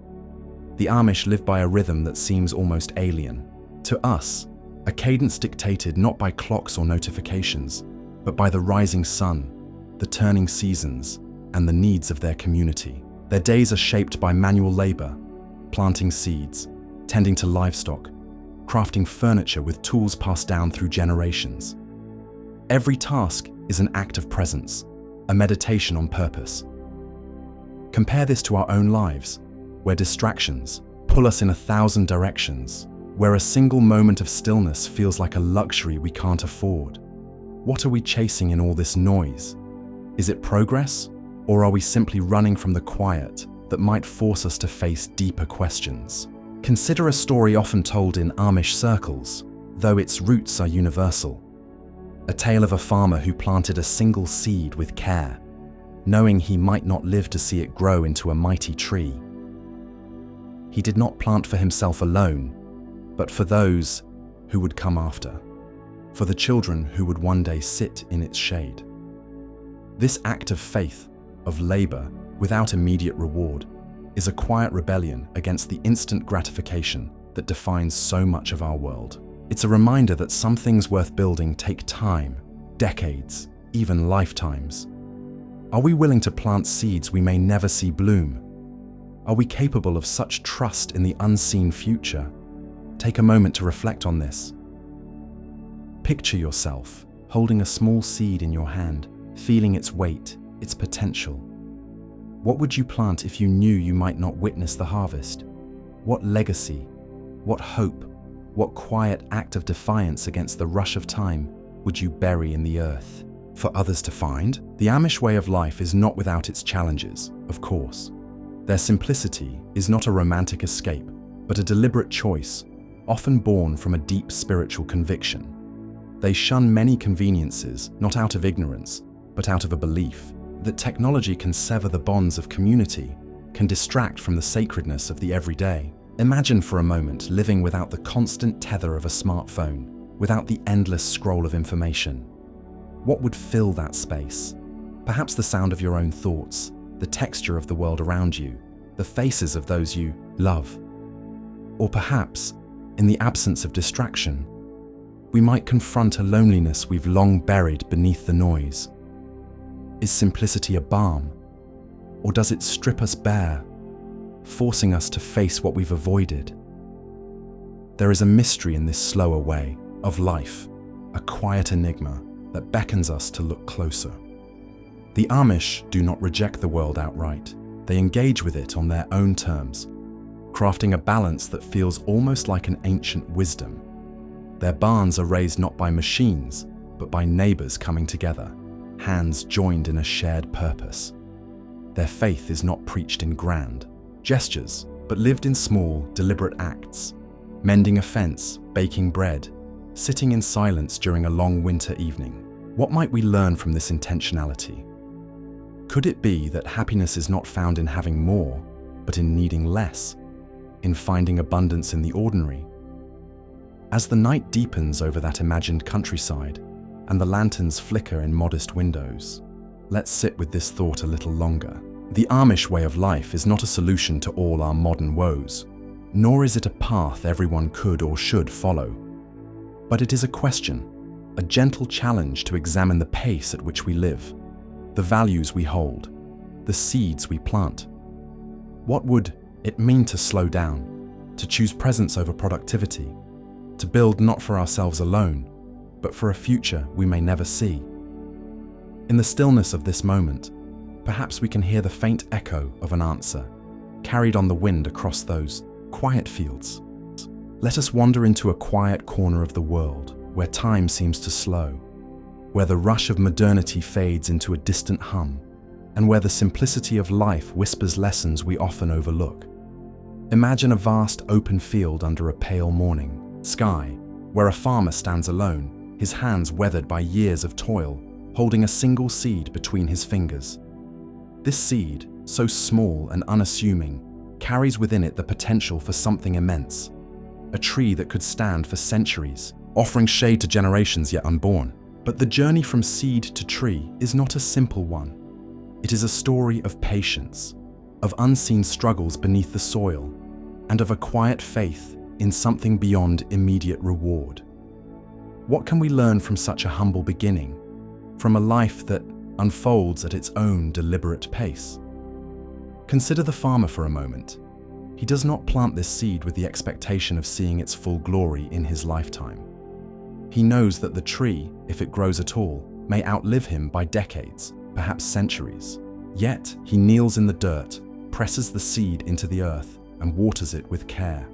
Speaker 1: The Amish live by a rhythm that seems almost alien. To us, a cadence dictated not by clocks or notifications, but by the rising sun, the turning seasons, and the needs of their community. Their days are shaped by manual labor, planting seeds, tending to livestock, crafting furniture with tools passed down through generations. Every task is an act of presence, a meditation on purpose. Compare this to our own lives, where distractions pull us in 1,000 directions, where a single moment of stillness feels like a luxury we can't afford. What are we chasing in all this noise? Is it progress, or are we simply running from the quiet that might force us to face deeper questions? Consider a story often told in Amish circles, though its roots are universal. A tale of a farmer who planted a single seed with care, knowing he might not live to see it grow into a mighty tree. He did not plant for himself alone, but for those who would come after, for the children who would one day sit in its shade. This act of faith, of labor without immediate reward, is a quiet rebellion against the instant gratification that defines so much of our world. It's a reminder that some things worth building take time, decades, even lifetimes. Are we willing to plant seeds we may never see bloom? Are we capable of such trust in the unseen future? Take a moment to reflect on this. Picture yourself holding a small seed in your hand, feeling its weight, its potential. What would you plant if you knew you might not witness the harvest? What legacy, what hope, what quiet act of defiance against the rush of time would you bury in the earth? For others to find, the Amish way of life is not without its challenges, of course. Their simplicity is not a romantic escape, but a deliberate choice, often born from a deep spiritual conviction. They shun many conveniences, not out of ignorance, but out of a belief that technology can sever the bonds of community, can distract from the sacredness of the everyday. Imagine for a moment living without the constant tether of a smartphone, without the endless scroll of information. What would fill that space? Perhaps the sound of your own thoughts, the texture of the world around you, the faces of those you love. Or perhaps, in the absence of distraction, we might confront a loneliness we've long buried beneath the noise. Is simplicity a balm? Or does it strip us bare, forcing us to face what we've avoided? There is a mystery in this slower way of life, a quiet enigma that beckons us to look closer. The Amish do not reject the world outright. They engage with it on their own terms, crafting a balance that feels almost like an ancient wisdom. Their barns are raised not by machines, but by neighbors coming together, hands joined in a shared purpose. Their faith is not preached in grand gestures, but lived in small, deliberate acts, mending a fence, baking bread, sitting in silence during a long winter evening. What might we learn from this intentionality? Could it be that happiness is not found in having more, but in needing less, in finding abundance in the ordinary? As the night deepens over that imagined countryside, and the lanterns flicker in modest windows, let's sit with this thought a little longer. The Amish way of life is not a solution to all our modern woes, nor is it a path everyone could or should follow. But it is a question, a gentle challenge to examine the pace at which we live, the values we hold, the seeds we plant. What would it mean to slow down, to choose presence over productivity, to build not for ourselves alone, but for a future we may never see? In the stillness of this moment, perhaps we can hear the faint echo of an answer, carried on the wind across those quiet fields. Let us wander into a quiet corner of the world, where time seems to slow, where the rush of modernity fades into a distant hum, and where the simplicity of life whispers lessons we often overlook. Imagine a vast open field under a pale morning sky, where a farmer stands alone, his hands weathered by years of toil, holding a single seed between his fingers. This seed, so small and unassuming, carries within it the potential for something immense, a tree that could stand for centuries, offering shade to generations yet unborn. But the journey from seed to tree is not a simple one. It is a story of patience, of unseen struggles beneath the soil, and of a quiet faith in something beyond immediate reward. What can we learn from such a humble beginning, from a life that unfolds at its own deliberate pace? Consider the farmer for a moment. He does not plant this seed with the expectation of seeing its full glory in his lifetime. He knows that the tree, if it grows at all, may outlive him by decades, perhaps centuries. Yet he kneels in the dirt, presses the seed into the earth, and waters it with care.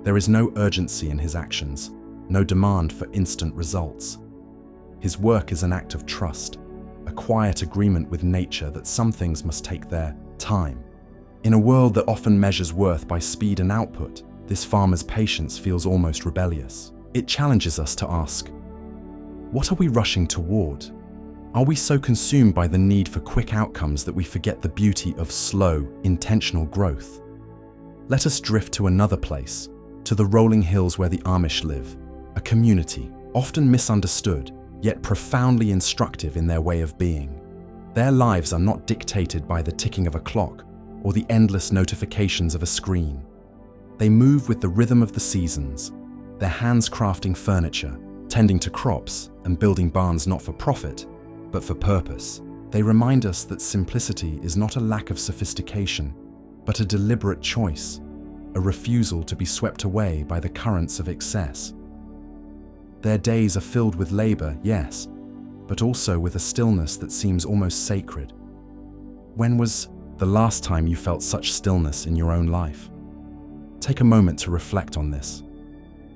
Speaker 1: There is no urgency in his actions, no demand for instant results. His work is an act of trust, a quiet agreement with nature that some things must take their time. In a world that often measures worth by speed and output, this farmer's patience feels almost rebellious. It challenges us to ask, what are we rushing toward? Are we so consumed by the need for quick outcomes that we forget the beauty of slow, intentional growth? Let us drift to another place, to the rolling hills where the Amish live, a community often misunderstood, yet profoundly instructive in their way of being. Their lives are not dictated by the ticking of a clock or the endless notifications of a screen. They move with the rhythm of the seasons, their hands crafting furniture, tending to crops, and building barns not for profit, but for purpose. They remind us that simplicity is not a lack of sophistication, but a deliberate choice, a refusal to be swept away by the currents of excess. Their days are filled with labor, yes, but also with a stillness that seems almost sacred. When was the last time you felt such stillness in your own life? Take a moment to reflect on this.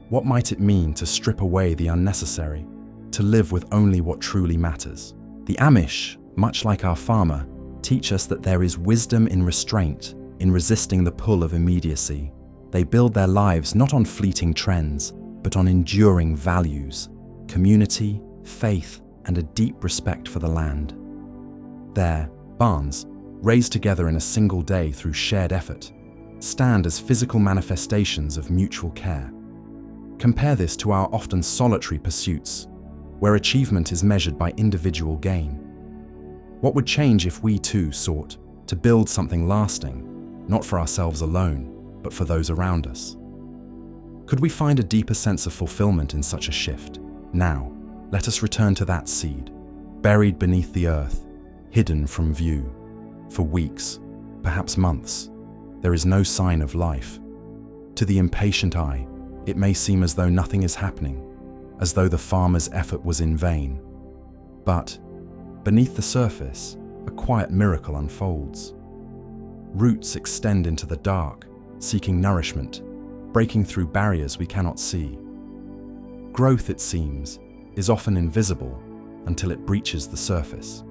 Speaker 1: What might it mean to strip away the unnecessary, to live with only what truly matters? The Amish, much like our farmer, teach us that there is wisdom in restraint, in resisting the pull of immediacy. They build their lives not on fleeting trends, but on enduring values, community, faith, and a deep respect for the land. Their barns, raised together in a single day through shared effort, stand as physical manifestations of mutual care. Compare this to our often solitary pursuits, where achievement is measured by individual gain. What would change if we too sought to build something lasting, not for ourselves alone, but for those around us? Could we find a deeper sense of fulfillment in such a shift? Now, let us return to that seed, buried beneath the earth, hidden from view. For weeks, perhaps months, there is no sign of life. To the impatient eye, it may seem as though nothing is happening, as though the farmer's effort was in vain. But beneath the surface, a quiet miracle unfolds. Roots extend into the dark, seeking nourishment, breaking through barriers we cannot see. Growth, it seems, is often invisible until it breaches the surface.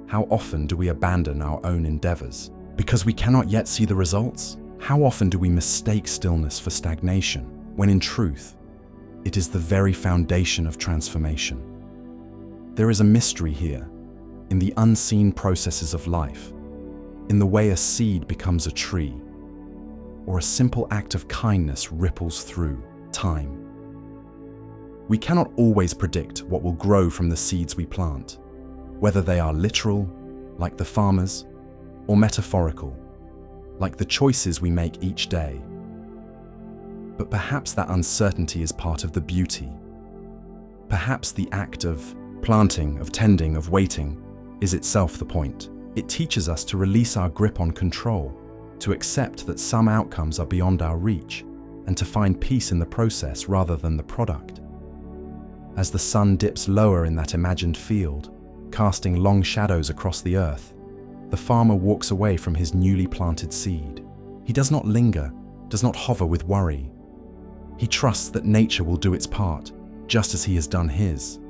Speaker 1: How often do we abandon our own endeavors because we cannot yet see the results? How often do we mistake stillness for stagnation, when in truth, it is the very foundation of transformation? There is a mystery here, in the unseen processes of life, in the way a seed becomes a tree, or a simple act of kindness ripples through time. We cannot always predict what will grow from the seeds we plant, whether they are literal, like the farmers, or metaphorical, like the choices we make each day. But perhaps that uncertainty is part of the beauty. Perhaps the act of planting, of tending, of waiting is itself the point. It teaches us to release our grip on control, to accept that some outcomes are beyond our reach, and to find peace in the process rather than the product. As the sun dips lower in that imagined field, casting long shadows across the earth, the farmer walks away from his newly planted seed. He does not linger, does not hover with worry. He trusts that nature will do its part, just as he has done his.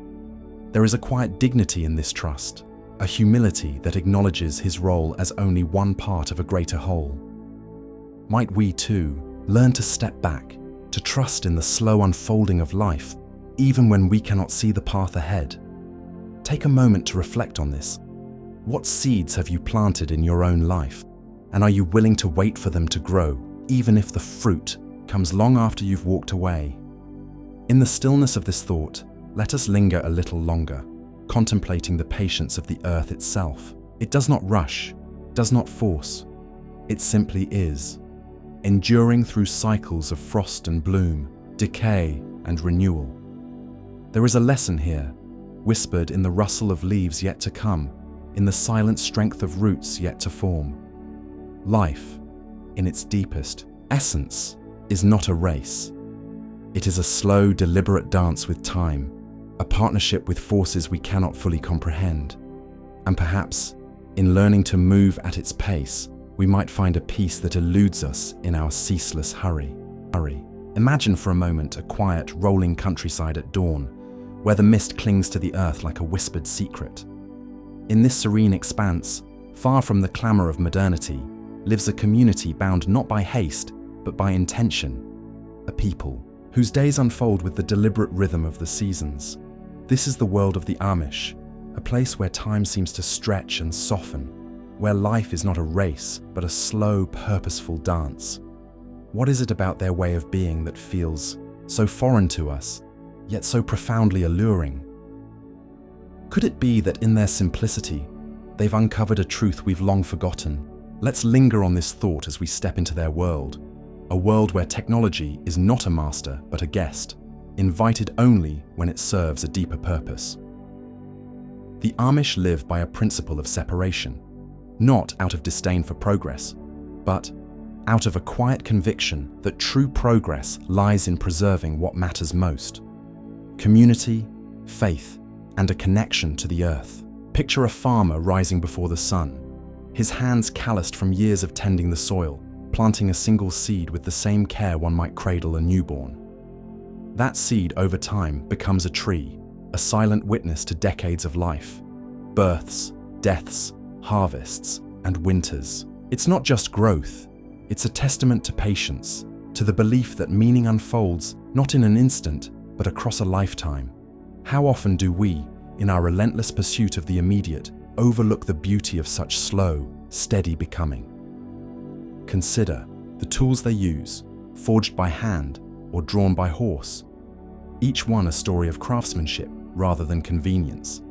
Speaker 1: There is a quiet dignity in this trust, a humility that acknowledges his role as only one part of a greater whole. Might we too learn to step back, to trust in the slow unfolding of life, even when we cannot see the path ahead? Take a moment to reflect on this. What seeds have you planted in your own life? And are you willing to wait for them to grow, even if the fruit comes long after you've walked away? In the stillness of this thought, let us linger a little longer, contemplating the patience of the earth itself. It does not rush, does not force. It simply is, enduring through cycles of frost and bloom, decay and renewal. There is a lesson here, whispered in the rustle of leaves yet to come, in the silent strength of roots yet to form. Life, in its deepest essence, is not a race. It is a slow, deliberate dance with time, a partnership with forces we cannot fully comprehend. And perhaps, in learning to move at its pace, we might find a peace that eludes us in our ceaseless hurry. Imagine for a moment a quiet, rolling countryside at dawn, where the mist clings to the earth like a whispered secret. In this serene expanse, far from the clamor of modernity, lives a community bound not by haste, but by intention, a people whose days unfold with the deliberate rhythm of the seasons. This is the world of the Amish, a place where time seems to stretch and soften, where life is not a race, but a slow, purposeful dance. What is it about their way of being that feels so foreign to us, yet so profoundly alluring? Could it be that in their simplicity, they've uncovered a truth we've long forgotten? Let's linger on this thought as we step into their world, a world where technology is not a master but a guest, invited only when it serves a deeper purpose. The Amish live by a principle of separation, not out of disdain for progress, but out of a quiet conviction that true progress lies in preserving what matters most: community, faith, and a connection to the earth. Picture a farmer rising before the sun, his hands calloused from years of tending the soil, planting a single seed with the same care one might cradle a newborn. That seed, over time, becomes a tree, a silent witness to decades of life, births, deaths, harvests, and winters. It's not just growth, it's a testament to patience, to the belief that meaning unfolds not in an instant, but across a lifetime. How often do we, in our relentless pursuit of the immediate, overlook the beauty of such slow, steady becoming? Consider the tools they use, forged by hand or drawn by horse, each one a story of craftsmanship rather than convenience.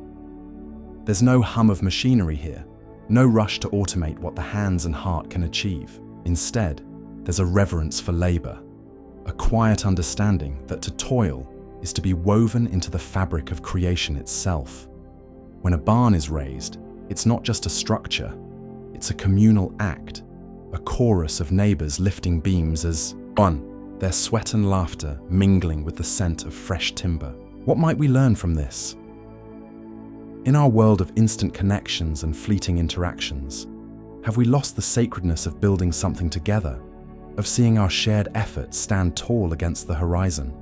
Speaker 1: There's no hum of machinery here, no rush to automate what the hands and heart can achieve. Instead, there's a reverence for labor, a quiet understanding that to toil is to be woven into the fabric of creation itself. When a barn is raised, it's not just a structure, it's a communal act, a chorus of neighbors lifting beams as one, their sweat and laughter mingling with the scent of fresh timber. What might we learn from this? In our world of instant connections and fleeting interactions, have we lost the sacredness of building something together, of seeing our shared effort stand tall against the horizon?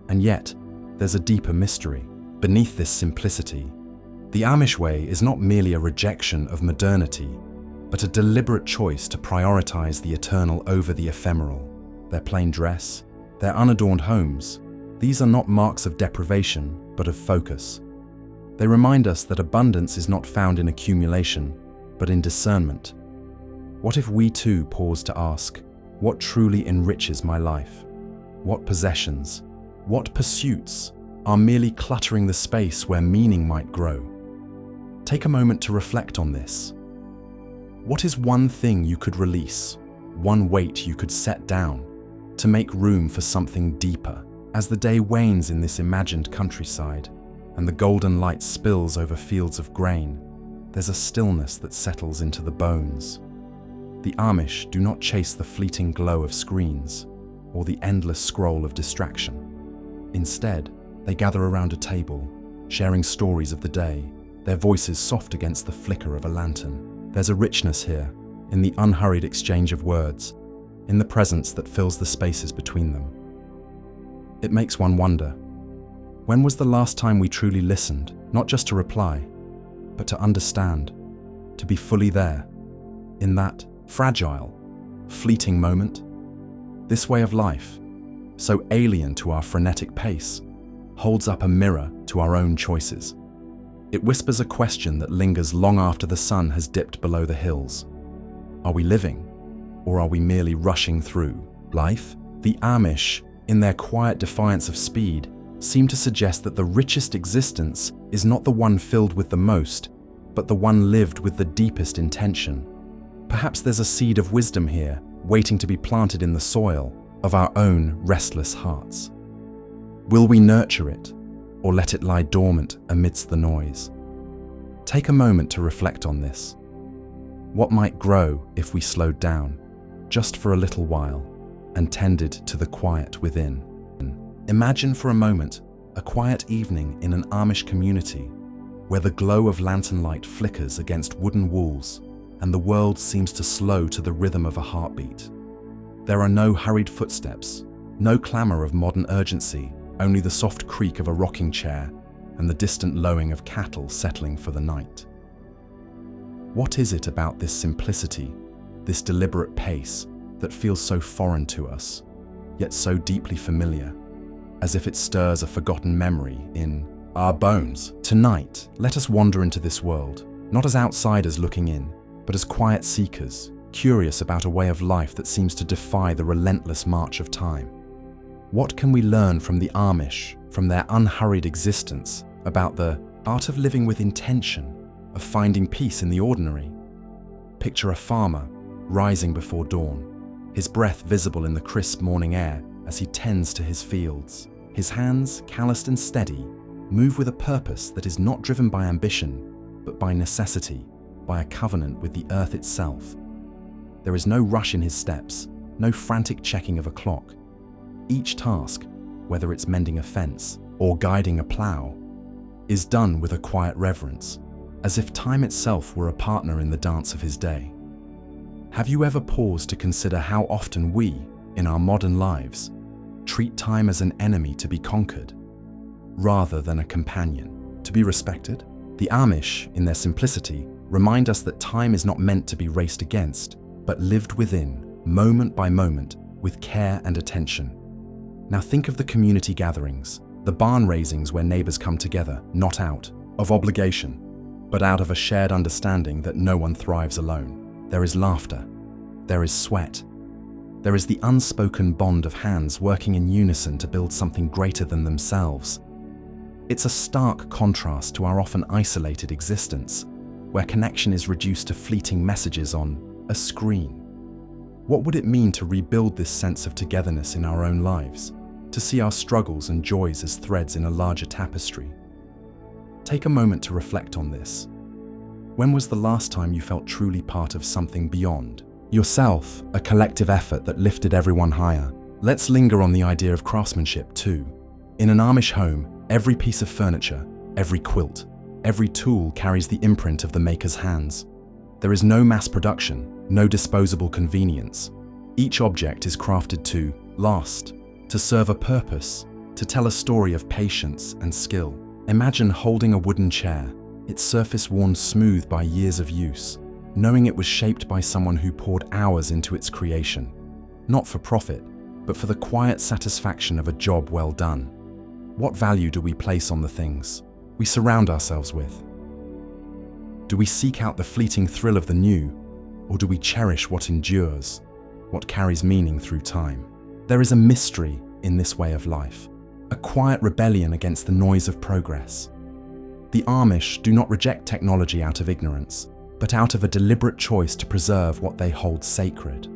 Speaker 1: And yet, there's a deeper mystery. Beneath this simplicity, the Amish way is not merely a rejection of modernity, but a deliberate choice to prioritize the eternal over the ephemeral. Their plain dress, their unadorned homes, these are not marks of deprivation, but of focus. They remind us that abundance is not found in accumulation, but in discernment. What if we too pause to ask, what truly enriches my life? What possessions, what pursuits are merely cluttering the space where meaning might grow? Take a moment to reflect on this. What is one thing you could release, one weight you could set down, to make room for something deeper? As the day wanes in this imagined countryside, and the golden light spills over fields of grain, there's a stillness that settles into the bones. The Amish do not chase the fleeting glow of screens or the endless scroll of distraction. Instead, they gather around a table, sharing stories of the day, their voices soft against the flicker of a lantern. There's a richness here, in the unhurried exchange of words, in the presence that fills the spaces between them. It makes one wonder, when was the last time we truly listened, not just to reply, but to understand, to be fully there, in that fragile, fleeting moment? This way of life, so alien to our frenetic pace, holds up a mirror to our own choices. It whispers a question that lingers long after the sun has dipped below the hills. Are we living, or are we merely rushing through life? The Amish, in their quiet defiance of speed, seem to suggest that the richest existence is not the one filled with the most, but the one lived with the deepest intention. Perhaps there's a seed of wisdom here, waiting to be planted in the soil of our own restless hearts. Will we nurture it, or let it lie dormant amidst the noise? Take a moment to reflect on this. What might grow if we slowed down, just for a little while, and tended to the quiet within? Imagine for a moment a quiet evening in an Amish community where the glow of lantern light flickers against wooden walls and the world seems to slow to the rhythm of a heartbeat. There are no hurried footsteps, no clamor of modern urgency, only the soft creak of a rocking chair and the distant lowing of cattle settling for the night. What is it about this simplicity, this deliberate pace, that feels so foreign to us, yet so deeply familiar, as if it stirs a forgotten memory in our bones? Tonight, let us wander into this world, not as outsiders looking in, but as quiet seekers, curious about a way of life that seems to defy the relentless march of time. What can we learn from the Amish, from their unhurried existence, about the art of living with intention, of finding peace in the ordinary? Picture a farmer rising before dawn, his breath visible in the crisp morning air as he tends to his fields. His hands, calloused and steady, move with a purpose that is not driven by ambition, but by necessity, by a covenant with the earth itself. There is no rush in his steps, no frantic checking of a clock. Each task, whether it's mending a fence or guiding a plow, is done with a quiet reverence, as if time itself were a partner in the dance of his day. Have you ever paused to consider how often we, in our modern lives, treat time as an enemy to be conquered, rather than a companion to be respected? The Amish, in their simplicity, remind us that time is not meant to be raced against, but lived within, moment by moment, with care and attention. Now think of the community gatherings, the barn raisings where neighbors come together, not out of obligation, but out of a shared understanding that no one thrives alone. There is laughter, there is sweat, there is the unspoken bond of hands working in unison to build something greater than themselves. It's a stark contrast to our often isolated existence, where connection is reduced to fleeting messages on a screen. What would it mean to rebuild this sense of togetherness in our own lives, to see our struggles and joys as threads in a larger tapestry? Take a moment to reflect on this. When was the last time you felt truly part of something beyond yourself, a collective effort that lifted everyone higher? Let's linger on the idea of craftsmanship too. In an Amish home, every piece of furniture, every quilt, every tool carries the imprint of the maker's hands. There is no mass production, no disposable convenience. Each object is crafted to last, to serve a purpose, to tell a story of patience and skill. Imagine holding a wooden chair, its surface worn smooth by years of use, knowing it was shaped by someone who poured hours into its creation, not for profit, but for the quiet satisfaction of a job well done. What value do we place on the things we surround ourselves with? Do we seek out the fleeting thrill of the new, or do we cherish what endures, what carries meaning through time? There is a mystery in this way of life, a quiet rebellion against the noise of progress. The Amish do not reject technology out of ignorance, but out of a deliberate choice to preserve what they hold sacred: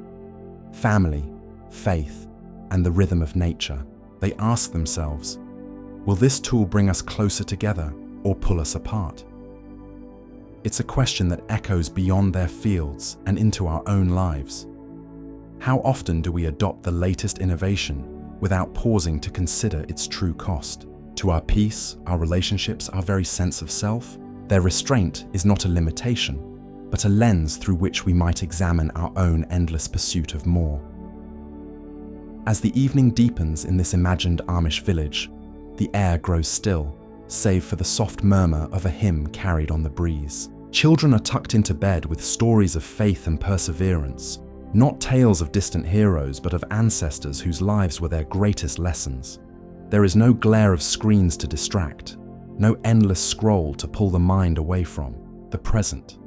Speaker 1: family, faith, and the rhythm of nature. They ask themselves, will this tool bring us closer together or pull us apart? It's a question that echoes beyond their fields and into our own lives. How often do we adopt the latest innovation without pausing to consider its true cost? To our peace, our relationships, our very sense of self, their restraint is not a limitation, but a lens through which we might examine our own endless pursuit of more. As the evening deepens in this imagined Amish village, the air grows still, save for the soft murmur of a hymn carried on the breeze. Children are tucked into bed with stories of faith and perseverance, not tales of distant heroes, but of ancestors whose lives were their greatest lessons. There is no glare of screens to distract, no endless scroll to pull the mind away from the present.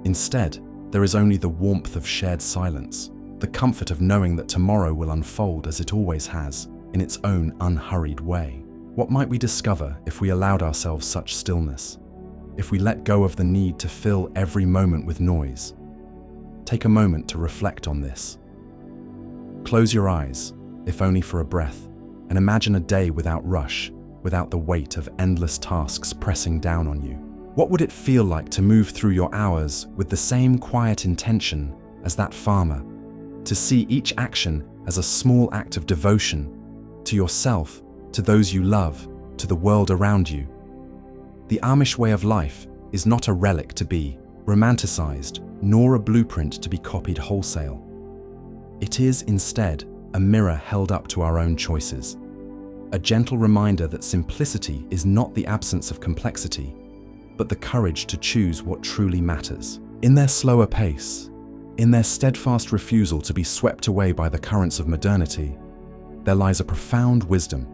Speaker 1: Instead, there is only the warmth of shared silence, the comfort of knowing that tomorrow will unfold as it always has, in its own unhurried way. What might we discover if we allowed ourselves such stillness? If we let go of the need to fill every moment with noise? Take a moment to reflect on this. Close your eyes, if only for a breath, and imagine a day without rush, without the weight of endless tasks pressing down on you. What would it feel like to move through your hours with the same quiet intention as that farmer? To see each action as a small act of devotion to yourself, to those you love, to the world around you. The Amish way of life is not a relic to be romanticized, nor a blueprint to be copied wholesale. It is instead a mirror held up to our own choices, a gentle reminder that simplicity is not the absence of complexity, but the courage to choose what truly matters. In their slower pace, in their steadfast refusal to be swept away by the currents of modernity, there lies a profound wisdom.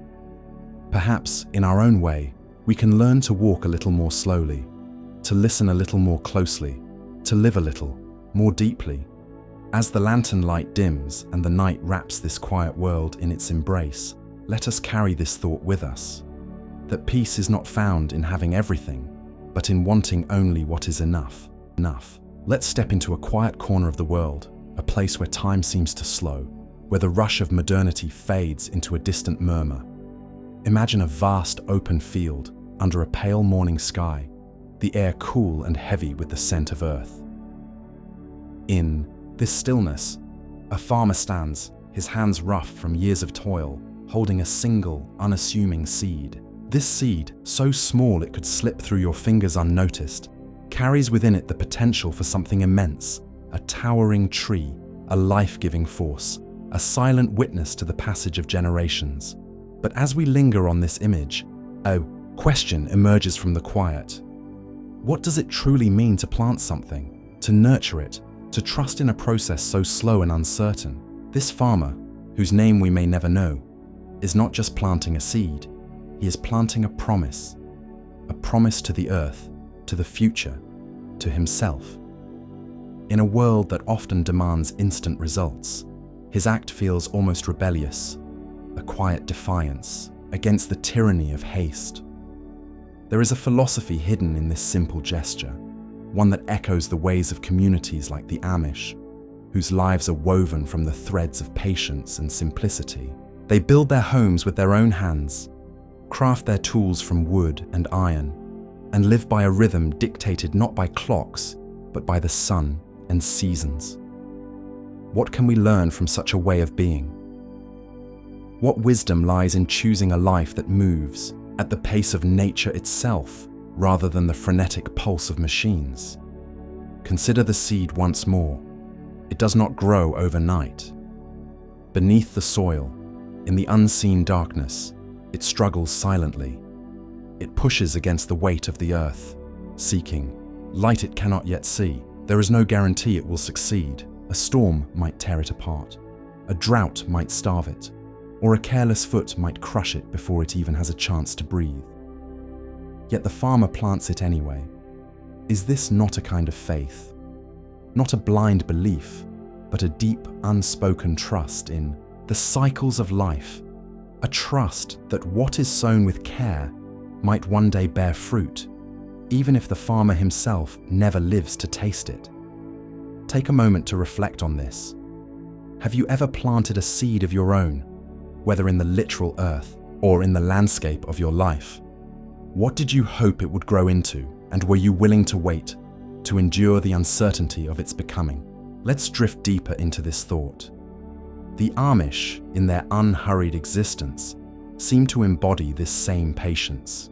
Speaker 1: Perhaps, in our own way, we can learn to walk a little more slowly, to listen a little more closely, to live a little more deeply. As the lantern light dims and the night wraps this quiet world in its embrace, let us carry this thought with us, that peace is not found in having everything, but in wanting only what is enough. Let's step into a quiet corner of the world, a place where time seems to slow, where the rush of modernity fades into a distant murmur. Imagine a vast open field under a pale morning sky, the air cool and heavy with the scent of earth. In This stillness, a farmer stands, his hands rough from years of toil, holding a single, unassuming seed. This seed, so small it could slip through your fingers unnoticed, carries within it the potential for something immense, a towering tree, a life-giving force, a silent witness to the passage of generations. But as we linger on this image, a question emerges from the quiet. What does it truly mean to plant something, to nurture it, to trust in a process so slow and uncertain? This farmer, whose name we may never know, is not just planting a seed, he is planting a promise to the earth, to the future, to himself. In a world that often demands instant results, his act feels almost rebellious, a quiet defiance against the tyranny of haste. There is a philosophy hidden in this simple gesture, one that echoes the ways of communities like the Amish, whose lives are woven from the threads of patience and simplicity. They build their homes with their own hands, craft their tools from wood and iron, and live by a rhythm dictated not by clocks, but by the sun and seasons. What can we learn from such a way of being? What wisdom lies in choosing a life that moves at the pace of nature itself, rather than the frenetic pulse of machines? Consider the seed once more. It does not grow overnight. Beneath the soil, in the unseen darkness, it struggles silently. It pushes against the weight of the earth, seeking light it cannot yet see. There is no guarantee it will succeed. A storm might tear it apart. A drought might starve it, or a careless foot might crush it before it even has a chance to breathe. Yet the farmer plants it anyway. Is this not a kind of faith? Not a blind belief, but a deep, unspoken trust in the cycles of life, a trust that what is sown with care might one day bear fruit, even if the farmer himself never lives to taste it. Take a moment to reflect on this. Have you ever planted a seed of your own, whether in the literal earth or in the landscape of your life? What did you hope it would grow into, and were you willing to wait, to endure the uncertainty of its becoming? Let's drift deeper into this thought. The Amish, in their unhurried existence, seem to embody this same patience.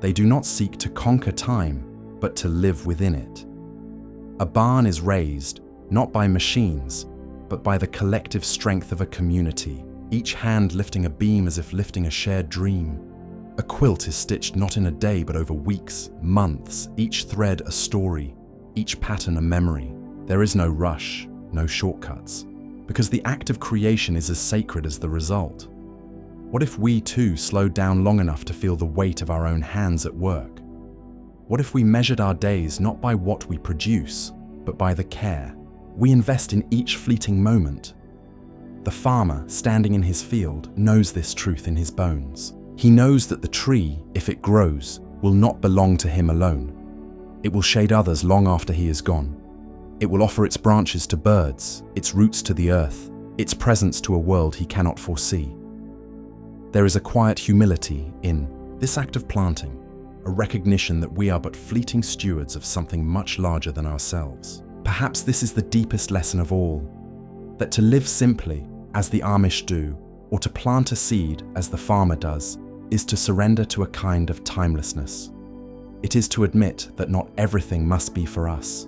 Speaker 1: They do not seek to conquer time, but to live within it. A barn is raised, not by machines, but by the collective strength of a community, each hand lifting a beam as if lifting a shared dream. A quilt is stitched not in a day, but over weeks, months, each thread a story, each pattern a memory. There is no rush, no shortcuts, because the act of creation is as sacred as the result. What if we too slowed down long enough to feel the weight of our own hands at work? What if we measured our days not by what we produce, but by the care we invest in each fleeting moment? The farmer, standing in his field, knows this truth in his bones. He knows that the tree, if it grows, will not belong to him alone. It will shade others long after he is gone. It will offer its branches to birds, its roots to the earth, its presence to a world he cannot foresee. There is a quiet humility in this act of planting, a recognition that we are but fleeting stewards of something much larger than ourselves. Perhaps this is the deepest lesson of all, that to live simply, as the Amish do, or to plant a seed, as the farmer does, is to surrender to a kind of timelessness. It is to admit that not everything must be for us.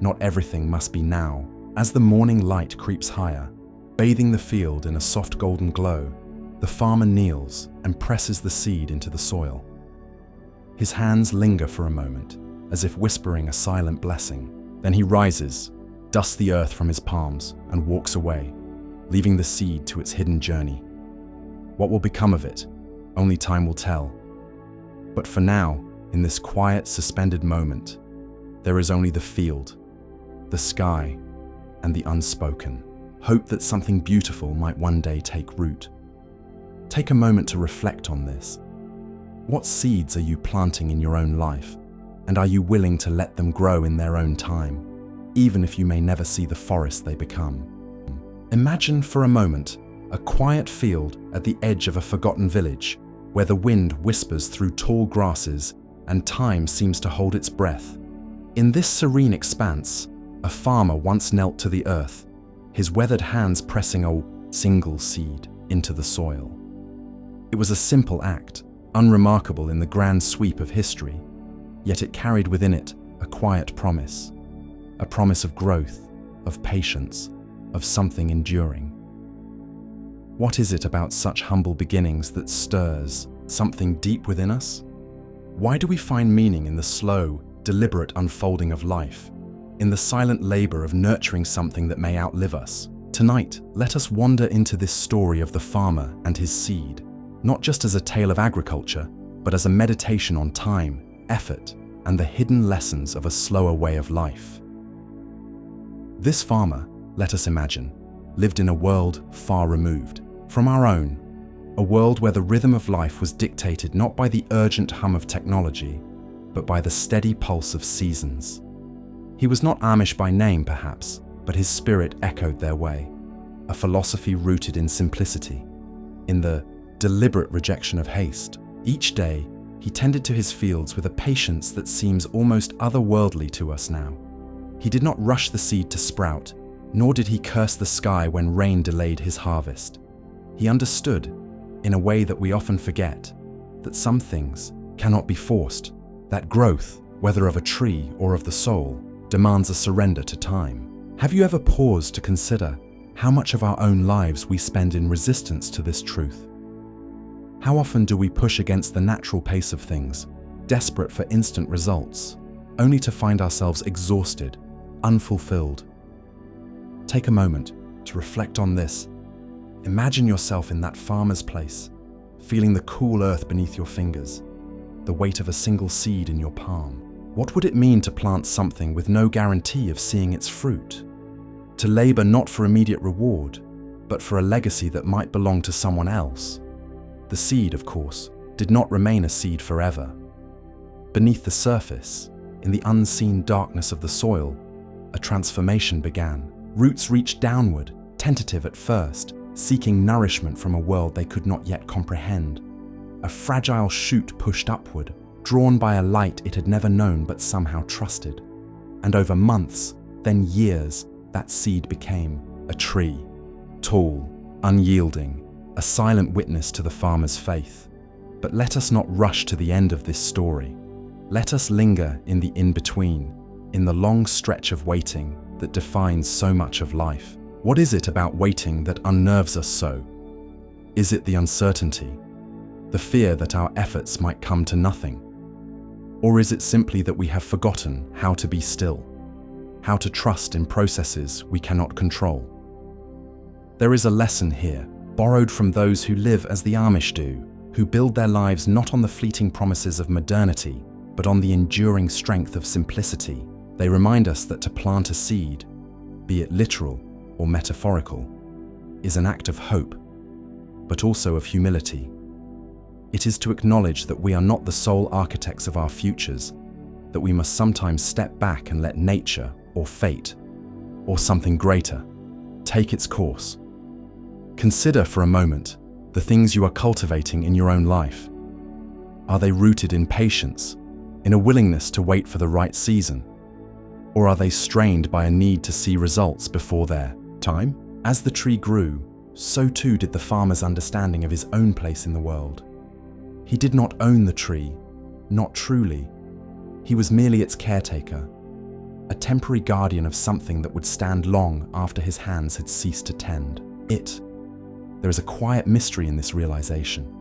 Speaker 1: Not everything must be now. As the morning light creeps higher, bathing the field in a soft golden glow, the farmer kneels and presses the seed into the soil. His hands linger for a moment, as if whispering a silent blessing. Then he rises, dusts the earth from his palms, and walks away, leaving the seed to its hidden journey. What will become of it? Only time will tell. But for now, in this quiet, suspended moment, there is only the field, the sky, and the unspoken hope that something beautiful might one day take root. Take a moment to reflect on this. What seeds are you planting in your own life, and are you willing to let them grow in their own time, even if you may never see the forest they become? Imagine for a moment a quiet field at the edge of a forgotten village, where the wind whispers through tall grasses and time seems to hold its breath. In this serene expanse, A farmer once knelt to the earth, his weathered hands pressing a single seed into the soil. It was a simple act, unremarkable in the grand sweep of history, yet it carried within it a quiet promise, a promise of growth, of patience, of something enduring. What is it about such humble beginnings that stirs something deep within us? Why do we find meaning in the slow, deliberate unfolding of life, in the silent labor of nurturing something that may outlive us? Tonight, let us wander into this story of the farmer and his seed, not just as a tale of agriculture, but as a meditation on time, effort, and the hidden lessons of a slower way of life. This farmer, let us imagine, lived in a world far removed from our own, a world where the rhythm of life was dictated not by the urgent hum of technology, but by the steady pulse of seasons. He was not Amish by name, perhaps, but his spirit echoed their way, a philosophy rooted in simplicity, in the deliberate rejection of haste. Each day, he tended to his fields with a patience that seems almost otherworldly to us now. He did not rush the seed to sprout, nor did he curse the sky when rain delayed his harvest. He understood, in a way that we often forget, that some things cannot be forced, that growth, whether of a tree or of the soul, demands a surrender to time. Have you ever paused to consider how much of our own lives we spend in resistance to this truth? How often do we push against the natural pace of things, desperate for instant results, only to find ourselves exhausted, unfulfilled? Take a moment to reflect on this. Imagine yourself in that farmer's place, feeling the cool earth beneath your fingers, the weight of a single seed in your palm. What would it mean to plant something with no guarantee of seeing its fruit? To labor not for immediate reward, but for a legacy that might belong to someone else? The seed, of course, did not remain a seed forever. Beneath the surface, in the unseen darkness of the soil, a transformation began. Roots reached downward, tentative at first, seeking nourishment from a world they could not yet comprehend. A fragile shoot pushed upward, drawn by a light it had never known but somehow trusted. And over months, then years, that seed became a tree, tall, unyielding, a silent witness to the farmer's faith. But let us not rush to the end of this story. Let us linger in the in-between, in the long stretch of waiting that defines so much of life. What is it about waiting that unnerves us so? Is it the uncertainty, the fear that our efforts might come to nothing? Or is it simply that we have forgotten how to be still, how to trust in processes we cannot control? There is a lesson here, borrowed from those who live as the Amish do, who build their lives not on the fleeting promises of modernity, but on the enduring strength of simplicity. They remind us that to plant a seed, be it literal or metaphorical, is an act of hope, but also of humility. It is to acknowledge that we are not the sole architects of our futures, that we must sometimes step back and let nature, or fate, or something greater, take its course. Consider for a moment the things you are cultivating in your own life. Are they rooted in patience, in a willingness to wait for the right season? Or are they strained by a need to see results before their time? As the tree grew, so too did the farmer's understanding of his own place in the world. He did not own the tree, not truly. He was merely its caretaker, a temporary guardian of something that would stand long after his hands had ceased to tend it. There is a quiet mystery in this realization,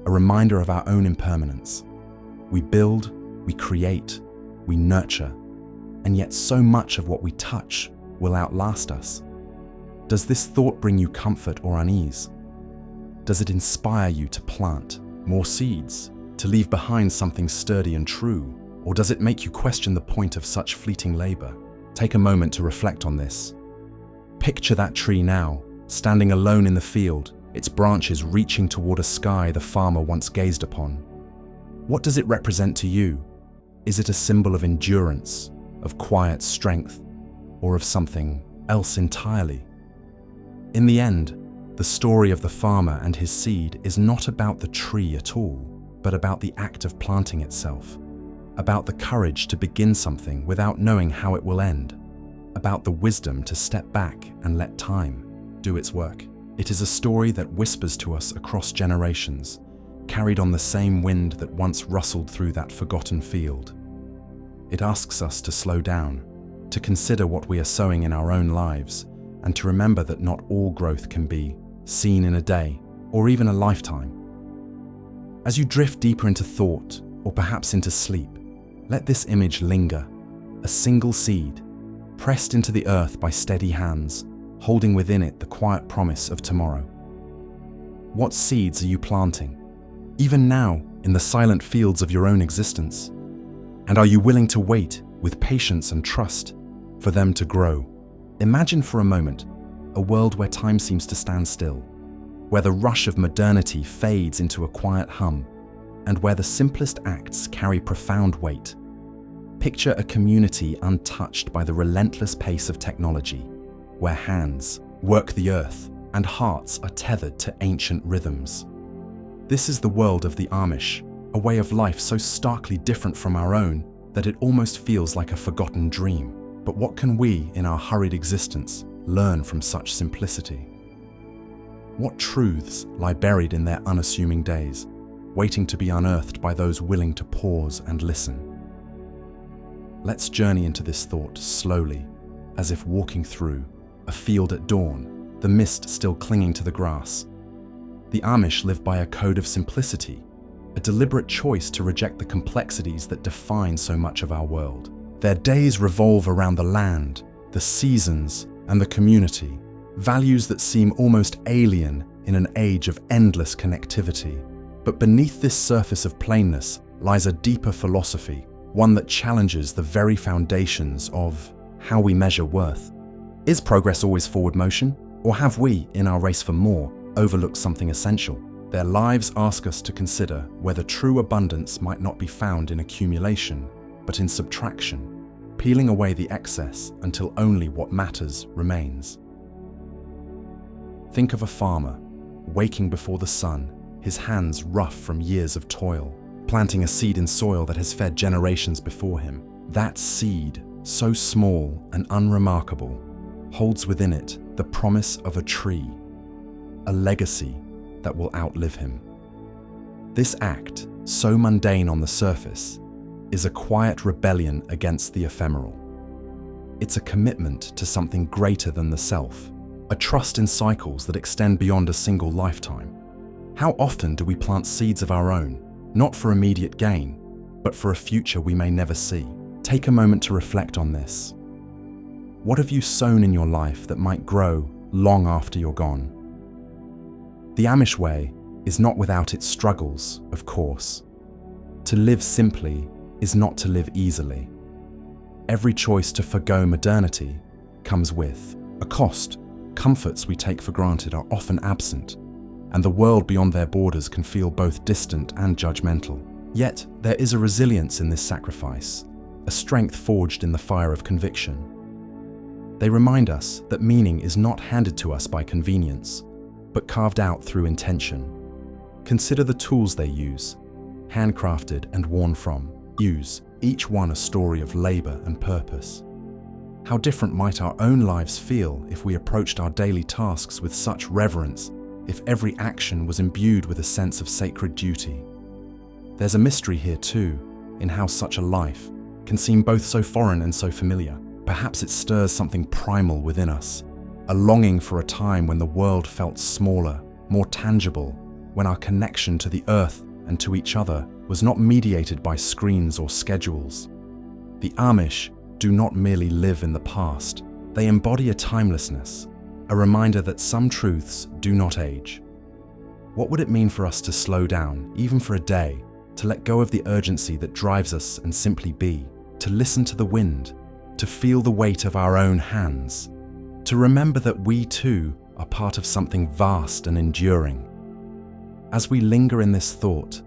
Speaker 1: a reminder of our own impermanence. We build, we create, we nurture, and yet so much of what we touch will outlast us. Does this thought bring you comfort or unease? Does it inspire you to plant more seeds, to leave behind something sturdy and true? Or does it make you question the point of such fleeting labor? Take a moment to reflect on this. Picture that tree now, standing alone in the field, its branches reaching toward a sky the farmer once gazed upon. What does it represent to you? Is it a symbol of endurance, of quiet strength, or of something else entirely? In the end, the story of the farmer and his seed is not about the tree at all, but about the act of planting itself, about the courage to begin something without knowing how it will end. about the wisdom to step back and let time do its work. It is a story that whispers to us across generations, carried on the same wind that once rustled through that forgotten field. It asks us to slow down, to consider what we are sowing in our own lives, and to remember that not all growth can be seen in a day or even a lifetime. As you drift deeper into thought, or perhaps into sleep, let this image linger, a single seed, pressed into the earth by steady hands, holding within it the quiet promise of tomorrow. What seeds are you planting, even now, in the silent fields of your own existence? And are you willing to wait with patience and trust for them to grow? Imagine for a moment a world where time seems to stand still, where the rush of modernity fades into a quiet hum, and where the simplest acts carry profound weight. Picture a community untouched by the relentless pace of technology, where hands work the earth and hearts are tethered to ancient rhythms. This is the world of the Amish, a way of life so starkly different from our own that it almost feels like a forgotten dream. But what can we, in our hurried existence, learn from such simplicity? What truths lie buried in their unassuming days, waiting to be unearthed by those willing to pause and listen? Let's journey into this thought slowly, as if walking through a field at dawn, the mist still clinging to the grass. The Amish live by a code of simplicity, a deliberate choice to reject the complexities that define so much of our world. Their days revolve around the land, the seasons, and the community, values that seem almost alien in an age of endless connectivity. But beneath this surface of plainness lies a deeper philosophy, one that challenges the very foundations of how we measure worth. Is progress always forward motion? Or have we, in our race for more, overlooked something essential? Their lives ask us to consider whether true abundance might not be found in accumulation, but in subtraction, peeling away the excess until only what matters remains. Think of a farmer, waking before the sun, his hands rough from years of toil, planting a seed in soil that has fed generations before him. That seed, so small and unremarkable, holds within it the promise of a tree, a legacy that will outlive him. This act, so mundane on the surface, is a quiet rebellion against the ephemeral. It's a commitment to something greater than the self, a trust in cycles that extend beyond a single lifetime. How often do we plant seeds of our own, not for immediate gain, but for a future we may never see? Take a moment to reflect on this. What have you sown in your life that might grow long after you're gone? The Amish way is not without its struggles, of course. To live simply is not to live easily. Every choice to forgo modernity comes with a cost. Comforts we take for granted are often absent, and the world beyond their borders can feel both distant and judgmental. Yet, there is a resilience in this sacrifice, a strength forged in the fire of conviction. They remind us that meaning is not handed to us by convenience, but carved out through intention. Consider the tools they use, handcrafted and worn from, each one a story of labor and purpose. How different might our own lives feel if we approached our daily tasks with such reverence, if every action was imbued with a sense of sacred duty. There's a mystery here too, in how such a life can seem both so foreign and so familiar. Perhaps it stirs something primal within us, a longing for a time when the world felt smaller, more tangible, when our connection to the earth and to each other was not mediated by screens or schedules. The Amish do not merely live in the past, they embody a timelessness, a reminder that some truths do not age. What would it mean for us to slow down, even for a day, to let go of the urgency that drives us and simply be, to listen to the wind, to feel the weight of our own hands, to remember that we too are part of something vast and enduring? As we linger in this thought,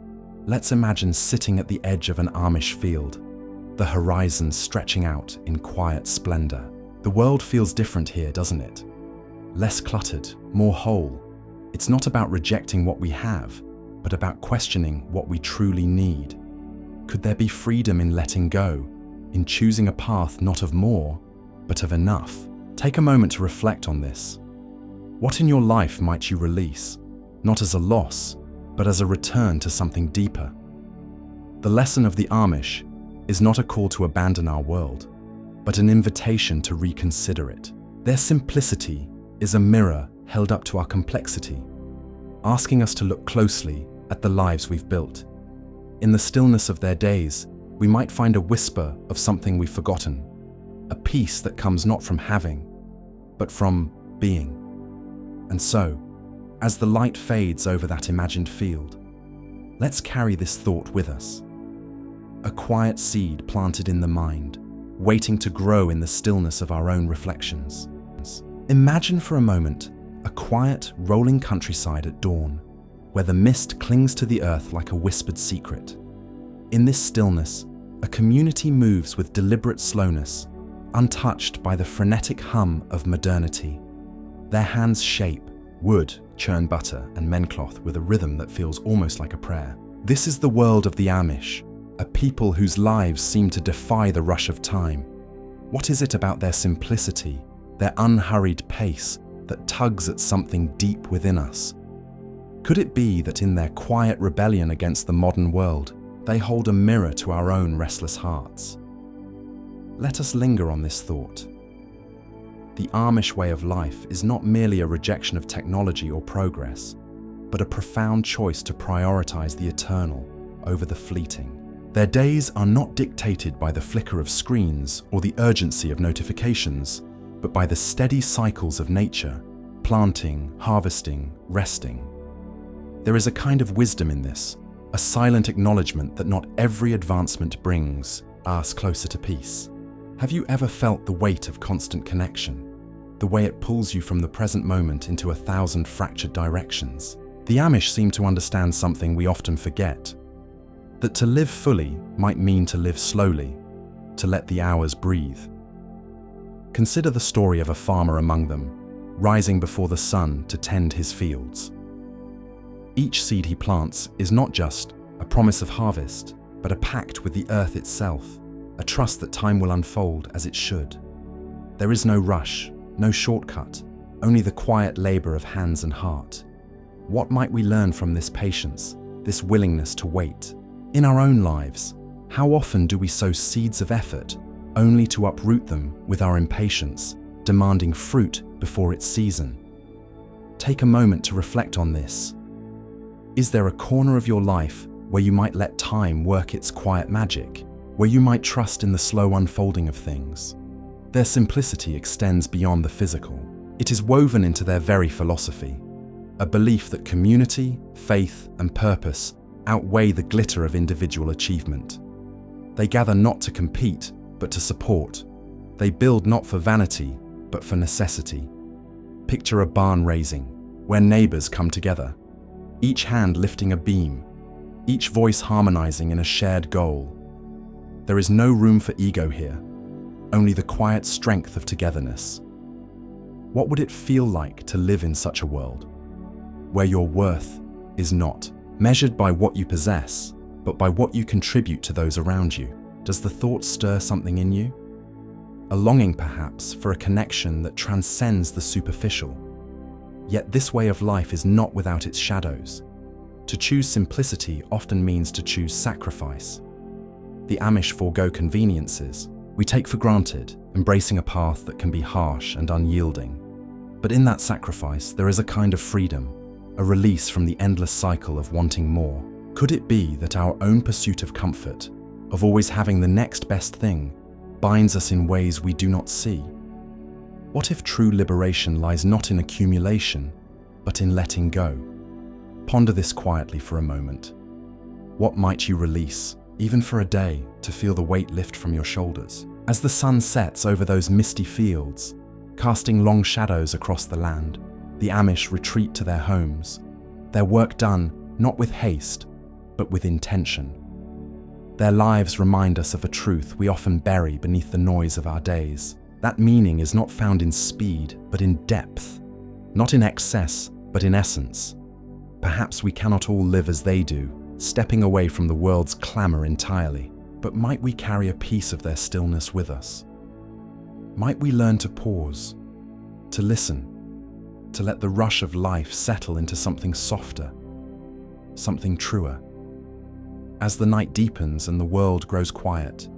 Speaker 1: let's imagine sitting at the edge of an Amish field, the horizon stretching out in quiet splendor. The world feels different here, doesn't it? Less cluttered, more whole. It's not about rejecting what we have, but about questioning what we truly need. Could there be freedom in letting go, in choosing a path not of more, but of enough. Take a moment to reflect on this. What in your life might you release, not as a loss, but as a return to something deeper? The lesson of the Amish is not a call to abandon our world, but an invitation to reconsider it. Their simplicity is a mirror held up to our complexity, asking us to look closely at the lives we've built. In the stillness of their days, we might find a whisper of something we've forgotten, a peace that comes not from having, but from being. And so, as the light fades over that imagined field, let's carry this thought with us. A quiet seed planted in the mind, waiting to grow in the stillness of our own reflections. Imagine for a moment a quiet, rolling countryside at dawn, where the mist clings to the earth like a whispered secret. In this stillness, a community moves with deliberate slowness, untouched by the frenetic hum of modernity. Their hands shape wood, churn butter, and mend cloth with a rhythm that feels almost like a prayer. This is the world of the Amish, a people whose lives seem to defy the rush of time. What is it about their simplicity, their unhurried pace, that tugs at something deep within us? Could it be that in their quiet rebellion against the modern world, they hold a mirror to our own restless hearts? Let us linger on this thought. The Amish way of life is not merely a rejection of technology or progress, but a profound choice to prioritize the eternal over the fleeting. Their days are not dictated by the flicker of screens or the urgency of notifications, but by the steady cycles of nature, planting, harvesting, resting. There is a kind of wisdom in this, a silent acknowledgement that not every advancement brings us closer to peace. Have you ever felt the weight of constant connection? The way it pulls you from the present moment into 1,000 fractured directions? The Amish seem to understand something we often forget, that to live fully might mean to live slowly, to let the hours breathe. Consider the story of a farmer among them, rising before the sun to tend his fields. Each seed he plants is not just a promise of harvest, but a pact with the earth itself, a trust that time will unfold as it should. There is no rush, no shortcut, only the quiet labor of hands and heart. What might we learn from this patience, this willingness to wait? In our own lives, how often do we sow seeds of effort only to uproot them with our impatience, demanding fruit before its season? Take a moment to reflect on this. Is there a corner of your life where you might let time work its quiet magic, where you might trust in the slow unfolding of things? Their simplicity extends beyond the physical. It is woven into their very philosophy, a belief that community, faith, and purpose outweigh the glitter of individual achievement. They gather not to compete, but to support. They build not for vanity, but for necessity. Picture a barn raising, where neighbors come together, each hand lifting a beam, each voice harmonizing in a shared goal. There is no room for ego here, only the quiet strength of togetherness. What would it feel like to live in such a world, where your worth is not measured by what you possess, but by what you contribute to those around you? Does the thought stir something in you? A longing, perhaps, for a connection that transcends the superficial. Yet this way of life is not without its shadows. To choose simplicity often means to choose sacrifice. The Amish forego conveniences we take for granted, embracing a path that can be harsh and unyielding. But in that sacrifice, there is a kind of freedom, a release from the endless cycle of wanting more. Could it be that our own pursuit of comfort, of always having the next best thing, binds us in ways we do not see? What if true liberation lies not in accumulation, but in letting go? Ponder this quietly for a moment. What might you release, even for a day, to feel the weight lift from your shoulders? As the sun sets over those misty fields, casting long shadows across the land, the Amish retreat to their homes, their work done not with haste, but with intention. Their lives remind us of a truth we often bury beneath the noise of our days. That meaning is not found in speed, but in depth, not in excess, but in essence. Perhaps we cannot all live as they do, stepping away from the world's clamor entirely, but might we carry a piece of their stillness with us? Might we learn to pause, to listen, to let the rush of life settle into something softer, something truer? As the night deepens and the world grows quiet,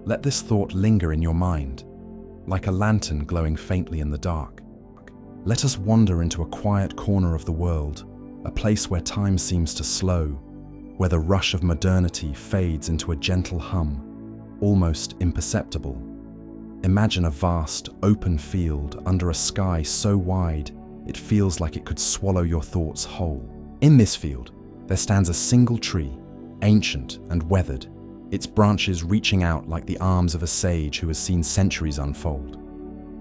Speaker 1: let this thought linger in your mind, like a lantern glowing faintly in the dark. Let us wander into a quiet corner of the world, a place where time seems to slow, where the rush of modernity fades into a gentle hum, almost imperceptible. Imagine a vast, open field under a sky so wide it feels like it could swallow your thoughts whole. In this field, there stands a single tree, ancient and weathered, its branches reaching out like the arms of a sage who has seen centuries unfold.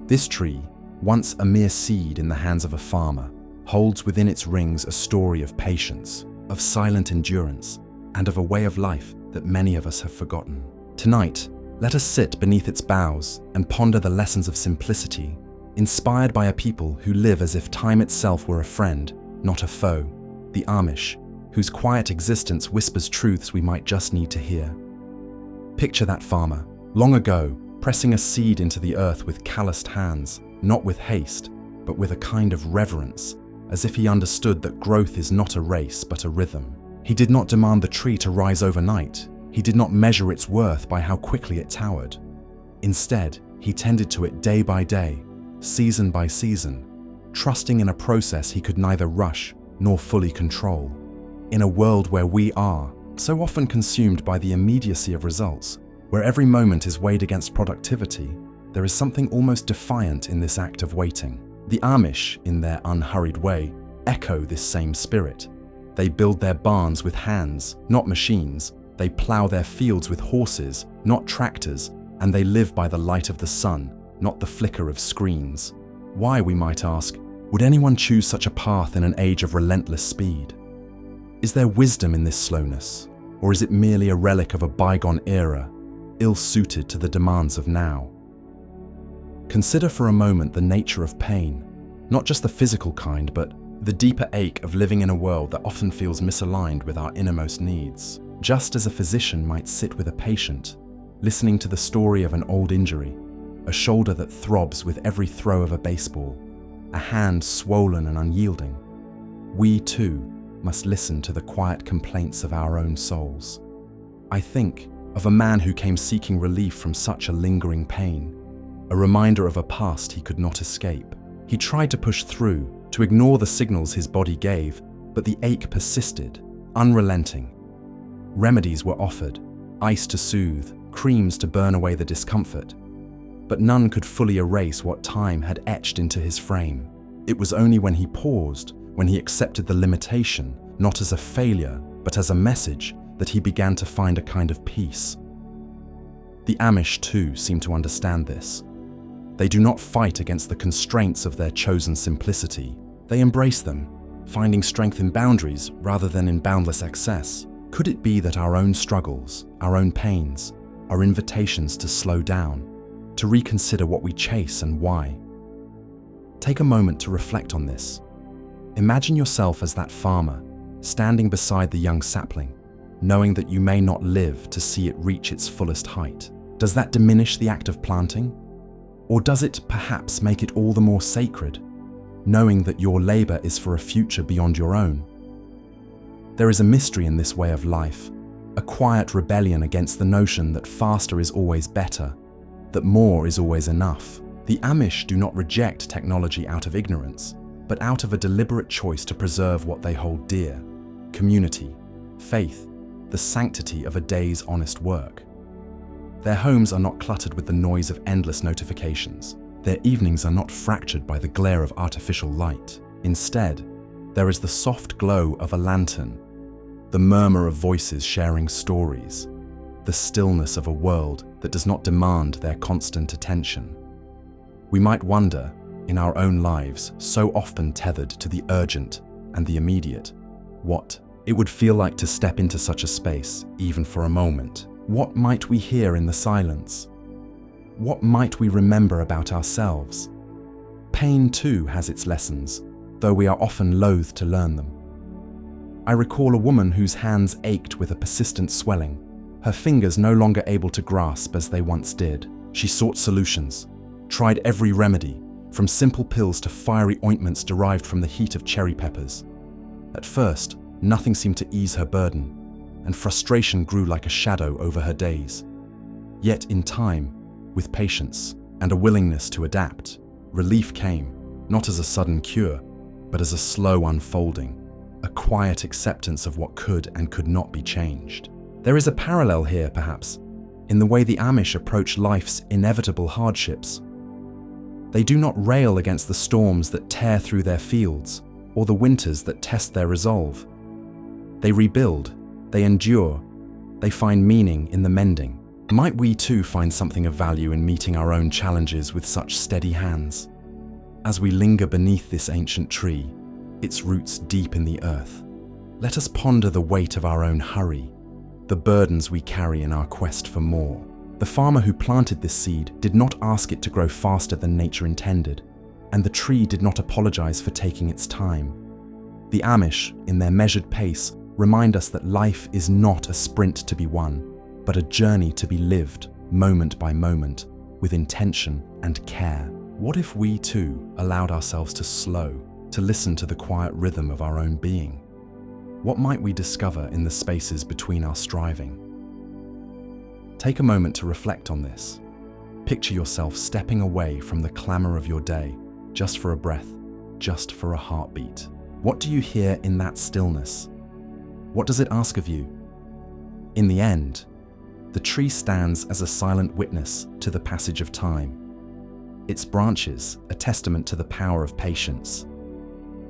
Speaker 1: This tree, once a mere seed in the hands of a farmer, holds within its rings a story of patience, of silent endurance, and of a way of life that many of us have forgotten. Tonight, let us sit beneath its boughs and ponder the lessons of simplicity, inspired by a people who live as if time itself were a friend, not a foe, the Amish, whose quiet existence whispers truths we might just need to hear. Picture that farmer, long ago, pressing a seed into the earth with calloused hands, not with haste, but with a kind of reverence, as if he understood that growth is not a race but a rhythm. He did not demand the tree to rise overnight. He did not measure its worth by how quickly it towered. Instead, he tended to it day by day, season by season, trusting in a process he could neither rush nor fully control. In a world where we are so often consumed by the immediacy of results, where every moment is weighed against productivity, there is something almost defiant in this act of waiting. The Amish, in their unhurried way, echo this same spirit. They build their barns with hands, not machines. They plow their fields with horses, not tractors, and they live by the light of the sun, not the flicker of screens. Why, we might ask, would anyone choose such a path in an age of relentless speed? Is there wisdom in this slowness, or is it merely a relic of a bygone era, ill-suited to the demands of now? Consider for a moment the nature of pain, not just the physical kind, but the deeper ache of living in a world that often feels misaligned with our innermost needs. Just as a physician might sit with a patient, listening to the story of an old injury, a shoulder that throbs with every throw of a baseball, a hand swollen and unyielding, we too must listen to the quiet complaints of our own souls. I think of a man who came seeking relief from such a lingering pain, a reminder of a past he could not escape. He tried to push through, to ignore the signals his body gave, but the ache persisted, unrelenting. Remedies were offered, ice to soothe, creams to burn away the discomfort, but none could fully erase what time had etched into his frame. It was only when he paused, when he accepted the limitation, not as a failure, but as a message, that he began to find a kind of peace. The Amish, too, seem to understand this. They do not fight against the constraints of their chosen simplicity. They embrace them, finding strength in boundaries rather than in boundless excess. Could it be that our own struggles, our own pains, are invitations to slow down, to reconsider what we chase and why? Take a moment to reflect on this. Imagine yourself as that farmer, standing beside the young sapling, knowing that you may not live to see it reach its fullest height. Does that diminish the act of planting? Or does it perhaps make it all the more sacred, knowing that your labor is for a future beyond your own? There is a mystery in this way of life, a quiet rebellion against the notion that faster is always better, that more is always enough. The Amish do not reject technology out of ignorance, but out of a deliberate choice to preserve what they hold dear: community, faith, the sanctity of a day's honest work. Their homes are not cluttered with the noise of endless notifications. Their evenings are not fractured by the glare of artificial light. Instead, there is the soft glow of a lantern, the murmur of voices sharing stories, the stillness of a world that does not demand their constant attention. We might wonder, in our own lives, so often tethered to the urgent and the immediate, what it would feel like to step into such a space, even for a moment. What might we hear in the silence? What might we remember about ourselves? Pain too has its lessons, though we are often loath to learn them. I recall a woman whose hands ached with a persistent swelling, her fingers no longer able to grasp as they once did. She sought solutions, tried every remedy, from simple pills to fiery ointments derived from the heat of cherry peppers. At first, nothing seemed to ease her burden, and frustration grew like a shadow over her days. Yet in time, with patience and a willingness to adapt, relief came, not as a sudden cure, but as a slow unfolding, a quiet acceptance of what could and could not be changed. There is a parallel here, perhaps, in the way the Amish approach life's inevitable hardships. They do not rail against the storms that tear through their fields, or the winters that test their resolve. They rebuild, they endure, they find meaning in the mending. Might we too find something of value in meeting our own challenges with such steady hands? As we linger beneath this ancient tree, its roots deep in the earth, let us ponder the weight of our own hurry, the burdens we carry in our quest for more. The farmer who planted this seed did not ask it to grow faster than nature intended, and the tree did not apologize for taking its time. The Amish, in their measured pace, remind us that life is not a sprint to be won, but a journey to be lived, moment by moment, with intention and care. What if we too allowed ourselves to slow, to listen to the quiet rhythm of our own being? What might we discover in the spaces between our striving? Take a moment to reflect on this. Picture yourself stepping away from the clamor of your day, just for a breath, just for a heartbeat. What do you hear in that stillness? What does it ask of you? In the end, the tree stands as a silent witness to the passage of time. Its branches a testament to the power of patience.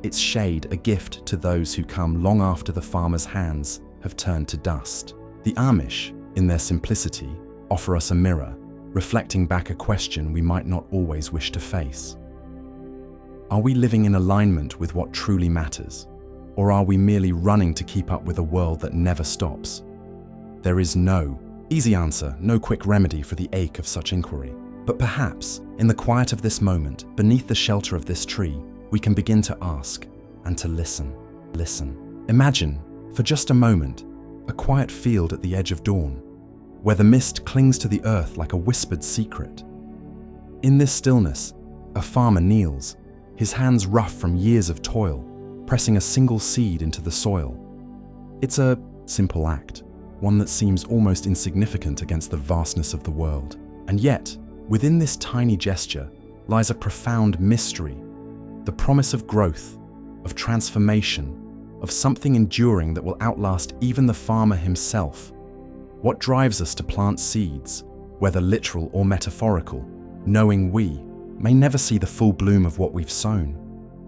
Speaker 1: Its shade a gift to those who come long after the farmer's hands have turned to dust. The Amish, in their simplicity, offer us a mirror, reflecting back a question we might not always wish to face. Are we living in alignment with what truly matters? Or are we merely running to keep up with a world that never stops? There is no easy answer, no quick remedy for the ache of such inquiry. But perhaps, in the quiet of this moment, beneath the shelter of this tree, we can begin to ask and to listen. Listen. Imagine, for just a moment, a quiet field at the edge of dawn, where the mist clings to the earth like a whispered secret. In this stillness, a farmer kneels, his hands rough from years of toil, pressing a single seed into the soil. It's a simple act, one that seems almost insignificant against the vastness of the world. And yet, within this tiny gesture lies a profound mystery, the promise of growth, of transformation, of something enduring that will outlast even the farmer himself. What drives us to plant seeds, whether literal or metaphorical, knowing we may never see the full bloom of what we've sown?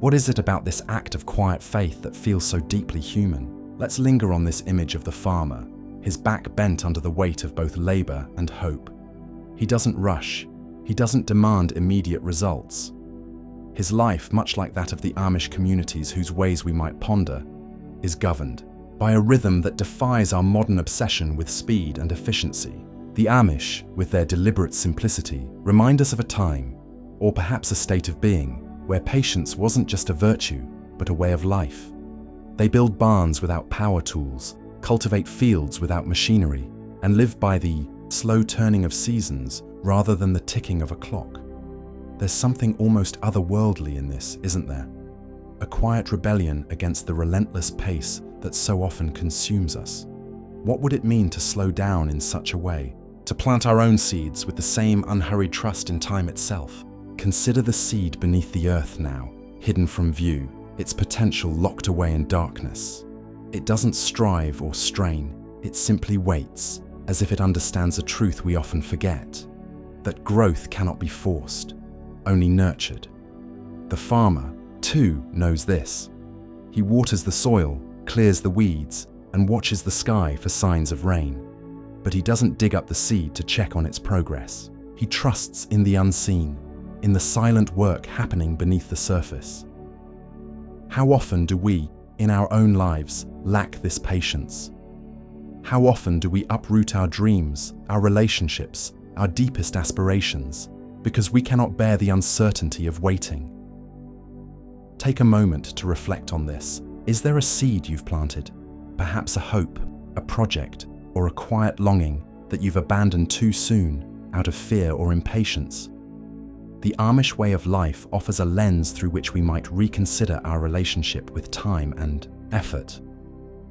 Speaker 1: What is it about this act of quiet faith that feels so deeply human? Let's linger on this image of the farmer, his back bent under the weight of both labor and hope. He doesn't rush, he doesn't demand immediate results. His life, much like that of the Amish communities whose ways we might ponder, is governed by a rhythm that defies our modern obsession with speed and efficiency. The Amish, with their deliberate simplicity, remind us of a time, or perhaps a state of being, where patience wasn't just a virtue, but a way of life. They build barns without power tools, cultivate fields without machinery, and live by the slow turning of seasons rather than the ticking of a clock. There's something almost otherworldly in this, isn't there? A quiet rebellion against the relentless pace that so often consumes us. What would it mean to slow down in such a way? To plant our own seeds with the same unhurried trust in time itself? Consider the seed beneath the earth now, hidden from view, its potential locked away in darkness. It doesn't strive or strain, it simply waits, as if it understands a truth we often forget, that growth cannot be forced, only nurtured. The farmer, too, knows this. He waters the soil, clears the weeds, and watches the sky for signs of rain. But he doesn't dig up the seed to check on its progress. He trusts in the unseen, in the silent work happening beneath the surface. How often do we, in our own lives, lack this patience? How often do we uproot our dreams, our relationships, our deepest aspirations, because we cannot bear the uncertainty of waiting? Take a moment to reflect on this. Is there a seed you've planted? Perhaps a hope, a project, or a quiet longing that you've abandoned too soon out of fear or impatience? The Amish way of life offers a lens through which we might reconsider our relationship with time and effort.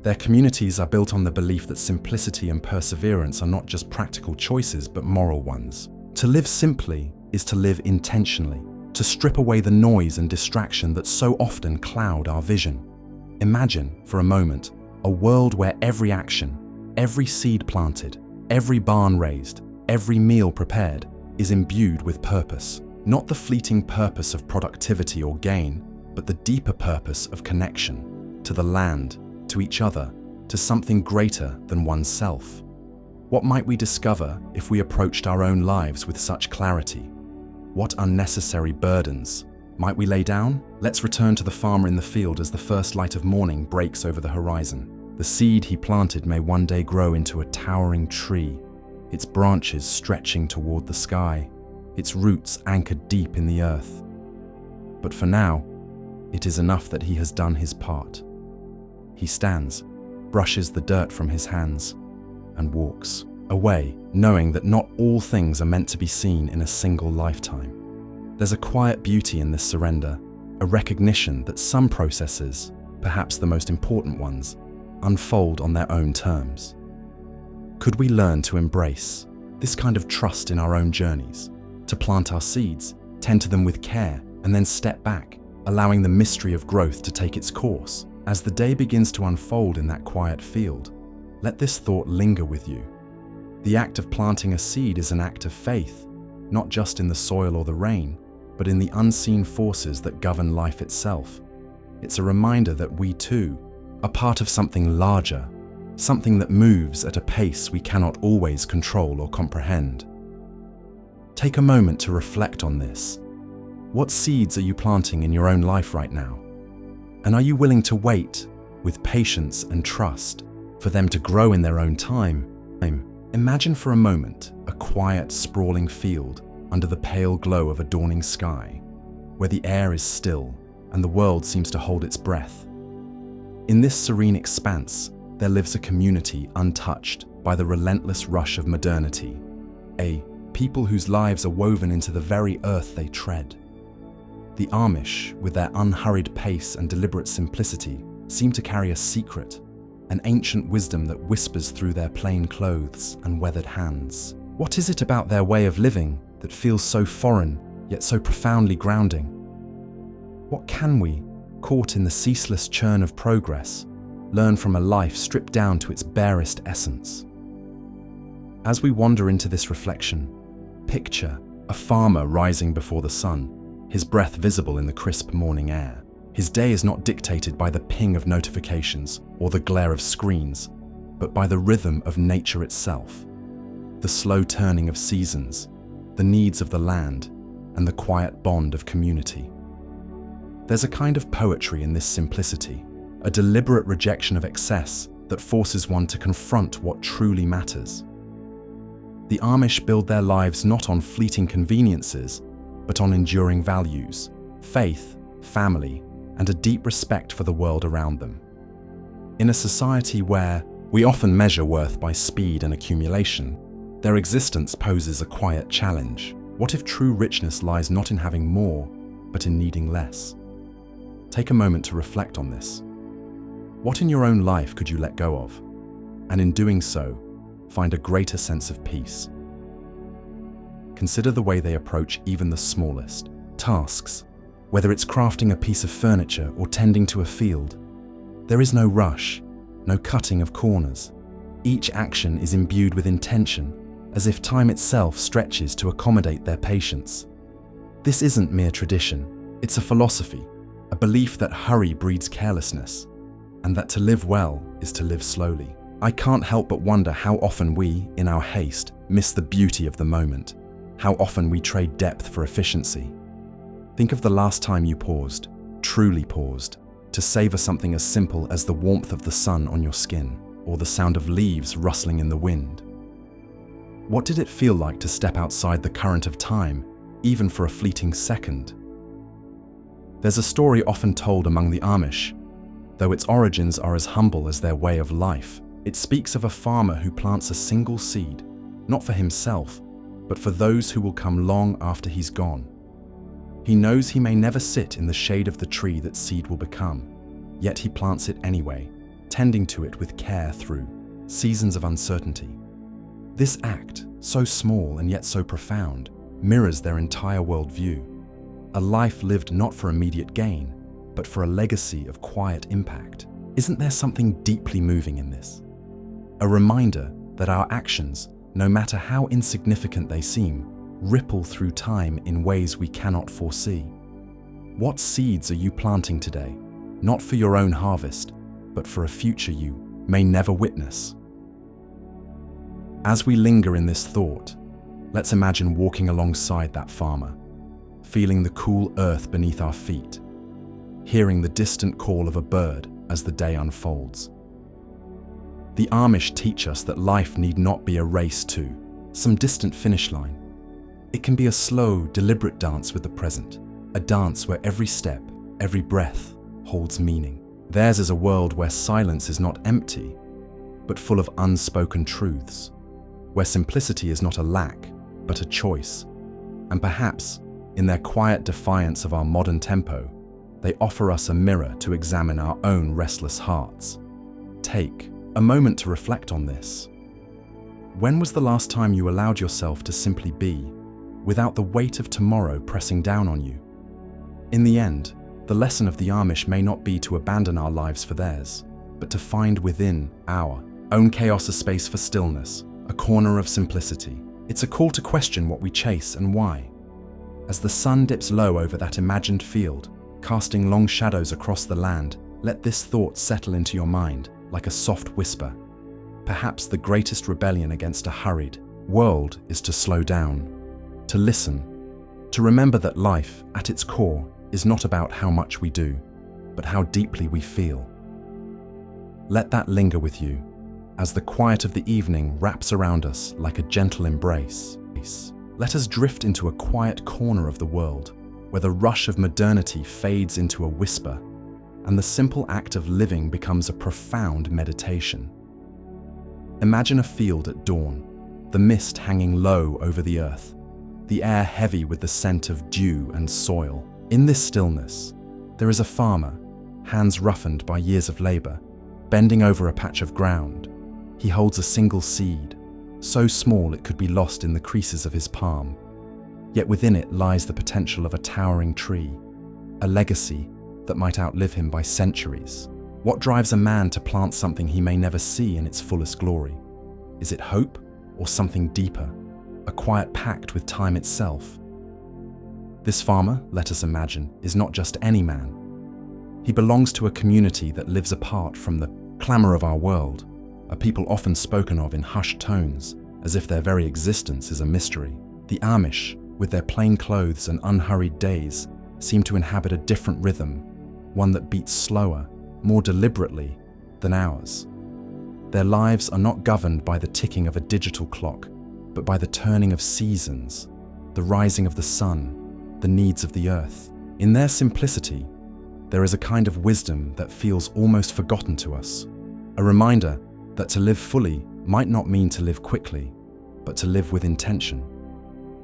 Speaker 1: Their communities are built on the belief that simplicity and perseverance are not just practical choices but moral ones. To live simply is to live intentionally, to strip away the noise and distraction that so often cloud our vision. Imagine, for a moment, a world where every action, every seed planted, every barn raised, every meal prepared is imbued with purpose. Not the fleeting purpose of productivity or gain, but the deeper purpose of connection to the land, to each other, to something greater than oneself. What might we discover if we approached our own lives with such clarity? What unnecessary burdens might we lay down? Let's return to the farmer in the field as the first light of morning breaks over the horizon. The seed he planted may one day grow into a towering tree, its branches stretching toward the sky, its roots anchored deep in the earth. But for now, it is enough that he has done his part. He stands, brushes the dirt from his hands, and walks away, knowing that not all things are meant to be seen in a single lifetime. There's a quiet beauty in this surrender, a recognition that some processes, perhaps the most important ones, unfold on their own terms. Could we learn to embrace this kind of trust in our own journeys, to plant our seeds, tend to them with care, and then step back, allowing the mystery of growth to take its course? As the day begins to unfold in that quiet field, let this thought linger with you. The act of planting a seed is an act of faith, not just in the soil or the rain, but in the unseen forces that govern life itself. It's a reminder that we too are part of something larger, something that moves at a pace we cannot always control or comprehend. Take a moment to reflect on this. What seeds are you planting in your own life right now? And are you willing to wait with patience and trust for them to grow in their own time? Imagine for a moment a quiet, sprawling field under the pale glow of a dawning sky, where the air is still and the world seems to hold its breath. In this serene expanse, there lives a community untouched by the relentless rush of modernity, a people whose lives are woven into the very earth they tread. The Amish, with their unhurried pace and deliberate simplicity, seem to carry a secret, an ancient wisdom that whispers through their plain clothes and weathered hands. What is it about their way of living that feels so foreign, yet so profoundly grounding? What can we, caught in the ceaseless churn of progress, learn from a life stripped down to its barest essence? As we wander into this reflection, picture a farmer rising before the sun, his breath visible in the crisp morning air. His day is not dictated by the ping of notifications or the glare of screens, but by the rhythm of nature itself, the slow turning of seasons, the needs of the land, and the quiet bond of community. There's a kind of poetry in this simplicity, a deliberate rejection of excess that forces one to confront what truly matters. The Amish build their lives not on fleeting conveniences, but on enduring values, faith, family, and a deep respect for the world around them. In a society where we often measure worth by speed and accumulation, their existence poses a quiet challenge. What if true richness lies not in having more, but in needing less? Take a moment to reflect on this. What in your own life could you let go of? And in doing so, find a greater sense of peace. Consider the way they approach even the smallest tasks. Whether it's crafting a piece of furniture or tending to a field, there is no rush, no cutting of corners. Each action is imbued with intention, as if time itself stretches to accommodate their patience. This isn't mere tradition, it's a philosophy, a belief that hurry breeds carelessness, and that to live well is to live slowly. I can't help but wonder how often we, in our haste, miss the beauty of the moment, how often we trade depth for efficiency. Think of the last time you paused, truly paused, to savor something as simple as the warmth of the sun on your skin or the sound of leaves rustling in the wind. What did it feel like to step outside the current of time, even for a fleeting second? There's a story often told among the Amish, though its origins are as humble as their way of life. It speaks of a farmer who plants a single seed, not for himself, but for those who will come long after he's gone. He knows he may never sit in the shade of the tree that seed will become, yet he plants it anyway, tending to it with care through seasons of uncertainty. This act, so small and yet so profound, mirrors their entire worldview. A life lived not for immediate gain, but for a legacy of quiet impact. Isn't there something deeply moving in this? A reminder that our actions, no matter how insignificant they seem, ripple through time in ways we cannot foresee. What seeds are you planting today, not for your own harvest, but for a future you may never witness? As we linger in this thought, let's imagine walking alongside that farmer, feeling the cool earth beneath our feet, hearing the distant call of a bird as the day unfolds. The Amish teach us that life need not be a race to some distant finish line. It can be a slow, deliberate dance with the present, a dance where every step, every breath holds meaning. Theirs is a world where silence is not empty, but full of unspoken truths, where simplicity is not a lack, but a choice. And perhaps, in their quiet defiance of our modern tempo, they offer us a mirror to examine our own restless hearts. Take a moment to reflect on this. When was the last time you allowed yourself to simply be, without the weight of tomorrow pressing down on you? In the end, the lesson of the Amish may not be to abandon our lives for theirs, but to find within our own chaos a space for stillness, a corner of simplicity. It's a call to question what we chase and why. As the sun dips low over that imagined field, casting long shadows across the land, let this thought settle into your mind like a soft whisper. Perhaps the greatest rebellion against a hurried world is to slow down, to listen, to remember that life, at its core, is not about how much we do, but how deeply we feel. Let that linger with you as the quiet of the evening wraps around us like a gentle embrace. Let us drift into a quiet corner of the world where the rush of modernity fades into a whisper and the simple act of living becomes a profound meditation. Imagine a field at dawn, the mist hanging low over the earth, the air heavy with the scent of dew and soil. In this stillness, there is a farmer, hands roughened by years of labor, bending over a patch of ground. He holds a single seed, so small it could be lost in the creases of his palm. Yet within it lies the potential of a towering tree, a legacy that might outlive him by centuries. What drives a man to plant something he may never see in its fullest glory? Is it hope or something deeper, a quiet pact with time itself? This farmer, let us imagine, is not just any man. He belongs to a community that lives apart from the clamor of our world, a people often spoken of in hushed tones, as if their very existence is a mystery. The Amish, with their plain clothes and unhurried days, seem to inhabit a different rhythm, one that beats slower, more deliberately than ours. Their lives are not governed by the ticking of a digital clock, but by the turning of seasons, the rising of the sun, the needs of the earth. In their simplicity, there is a kind of wisdom that feels almost forgotten to us, a reminder that to live fully might not mean to live quickly, but to live with intention.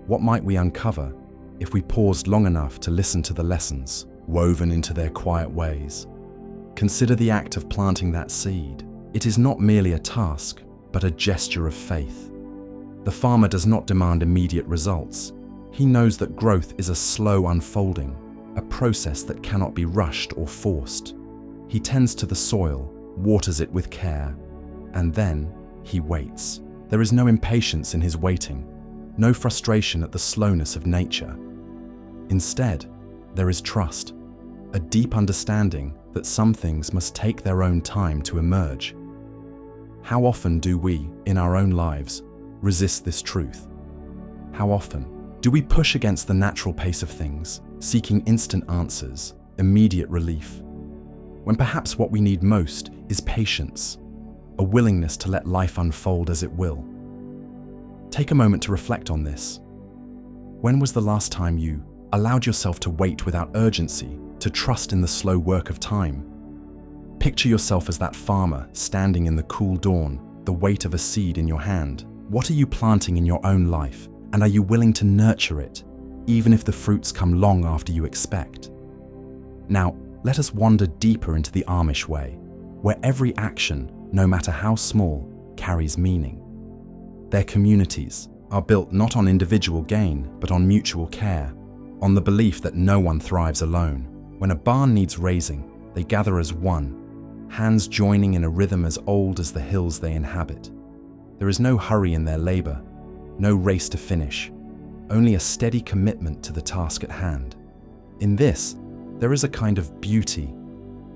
Speaker 1: What might we uncover if we paused long enough to listen to the lessons woven into their quiet ways? Consider the act of planting that seed. It is not merely a task, but a gesture of faith. The farmer does not demand immediate results. He knows that growth is a slow unfolding, a process that cannot be rushed or forced. He tends to the soil, waters it with care, and then he waits. There is no impatience in his waiting, no frustration at the slowness of nature. Instead, there is trust, a deep understanding that some things must take their own time to emerge. How often do we, in our own lives, resist this truth? How often do we push against the natural pace of things, seeking instant answers, immediate relief, when perhaps what we need most is patience, a willingness to let life unfold as it will? Take a moment to reflect on this. When was the last time you allowed yourself to wait without urgency, to trust in the slow work of time? Picture yourself as that farmer standing in the cool dawn, the weight of a seed in your hand. What are you planting in your own life, and are you willing to nurture it, even if the fruits come long after you expect. Now, let us wander deeper into the Amish way, where every action, no matter how small, carries meaning. Their communities are built not on individual gain, but on mutual care, on the belief that no one thrives alone. When a barn needs raising, they gather as one, hands joining in a rhythm as old as the hills they inhabit. There is no hurry in their labor, no race to finish, only a steady commitment to the task at hand. In this, there is a kind of beauty,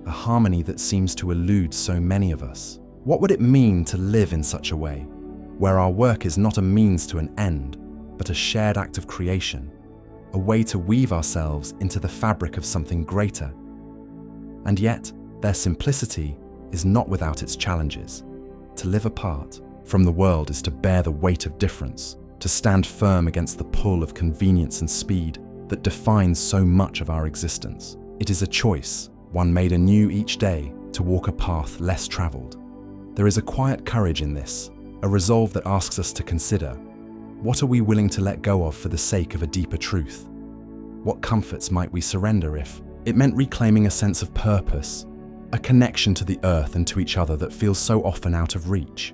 Speaker 1: a harmony that seems to elude so many of us. What would it mean to live in such a way, where our work is not a means to an end, but a shared act of creation, a way to weave ourselves into the fabric of something greater? And yet, their simplicity is not without its challenges. To live apart from the world is to bear the weight of difference, to stand firm against the pull of convenience and speed that defines so much of our existence. It is a choice, one made anew each day, to walk a path less traveled. There is a quiet courage in this, a resolve that asks us to consider, what are we willing to let go of for the sake of a deeper truth? What comforts might we surrender if it meant reclaiming a sense of purpose, a connection to the earth and to each other that feels so often out of reach?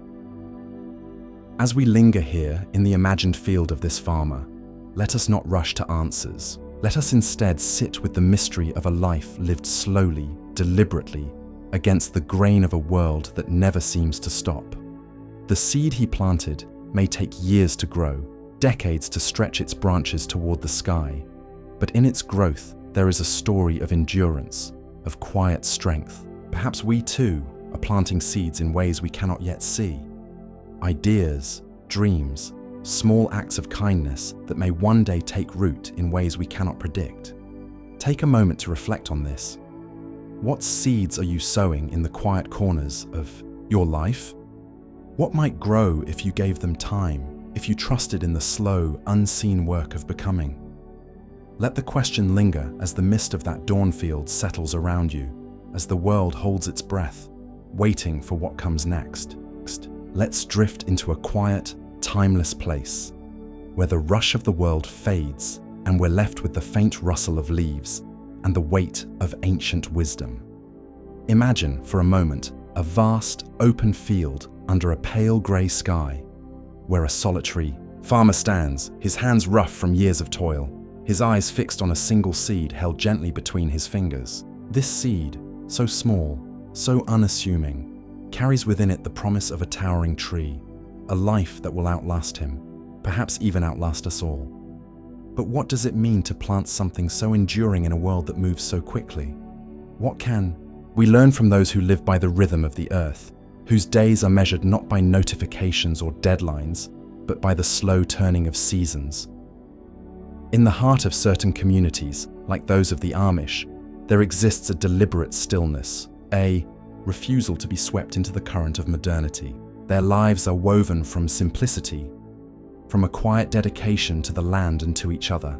Speaker 1: As we linger here in the imagined field of this farmer, let us not rush to answers. Let us instead sit with the mystery of a life lived slowly, deliberately, against the grain of a world that never seems to stop. The seed he planted may take years to grow, decades to stretch its branches toward the sky, but in its growth there is a story of endurance, of quiet strength. Perhaps we too are planting seeds in ways we cannot yet see. Ideas, dreams, small acts of kindness that may one day take root in ways we cannot predict. Take a moment to reflect on this. What seeds are you sowing in the quiet corners of your life? What might grow if you gave them time, if you trusted in the slow, unseen work of becoming? Let the question linger as the mist of that dawnfield settles around you, as the world holds its breath, waiting for what comes next. Let's drift into a quiet, timeless place, where the rush of the world fades and we're left with the faint rustle of leaves and the weight of ancient wisdom. Imagine for a moment a vast, open field under a pale grey sky, where a solitary farmer stands, his hands rough from years of toil, his eyes fixed on a single seed held gently between his fingers. This seed, so small, so unassuming, carries within it the promise of a towering tree, a life that will outlast him, perhaps even outlast us all. But what does it mean to plant something so enduring in a world that moves so quickly? What can we learn from those who live by the rhythm of the earth, whose days are measured not by notifications or deadlines, but by the slow turning of seasons? In the heart of certain communities, like those of the Amish, there exists a deliberate stillness, a refusal to be swept into the current of modernity. Their lives are woven from simplicity, from a quiet dedication to the land and to each other.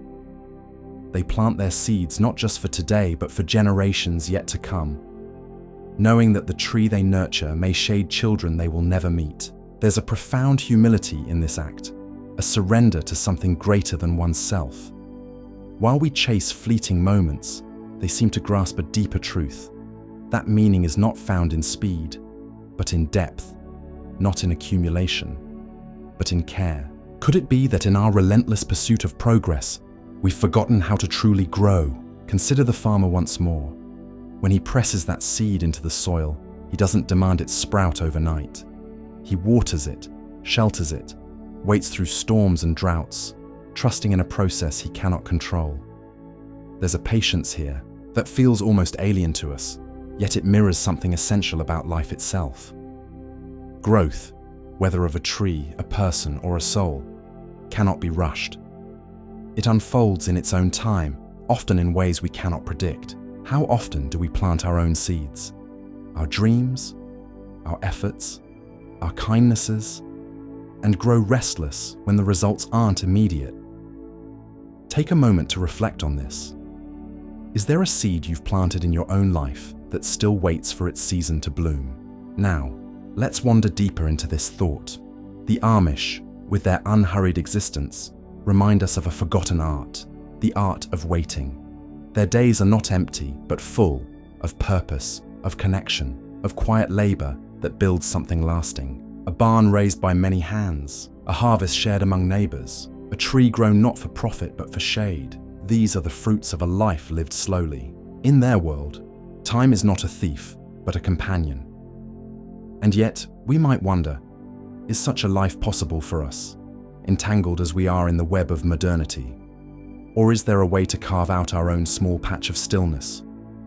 Speaker 1: They plant their seeds not just for today, but for generations yet to come, knowing that the tree they nurture may shade children they will never meet. There's a profound humility in this act, a surrender to something greater than oneself. While we chase fleeting moments, they seem to grasp a deeper truth. That meaning is not found in speed, but in depth, not in accumulation, but in care. Could it be that in our relentless pursuit of progress, we've forgotten how to truly grow? Consider the farmer once more. When he presses that seed into the soil, he doesn't demand it sprout overnight. He waters it, shelters it, waits through storms and droughts, trusting in a process he cannot control. There's a patience here that feels almost alien to us, yet it mirrors something essential about life itself. Growth, whether of a tree, a person, or a soul, cannot be rushed. It unfolds in its own time, often in ways we cannot predict. How often do we plant our own seeds? Our dreams, our efforts, our kindnesses, and grow restless when the results aren't immediate? Take a moment to reflect on this. Is there a seed you've planted in your own life that still waits for its season to bloom? Now, let's wander deeper into this thought. The Amish, with their unhurried existence, remind us of a forgotten art, the art of waiting. Their days are not empty, but full of purpose, of connection, of quiet labor that builds something lasting. A barn raised by many hands, a harvest shared among neighbors, a tree grown not for profit but for shade. These are the fruits of a life lived slowly. In their world, time is not a thief, but a companion. And yet, we might wonder, is such a life possible for us, entangled as we are in the web of modernity? Or is there a way to carve out our own small patch of stillness,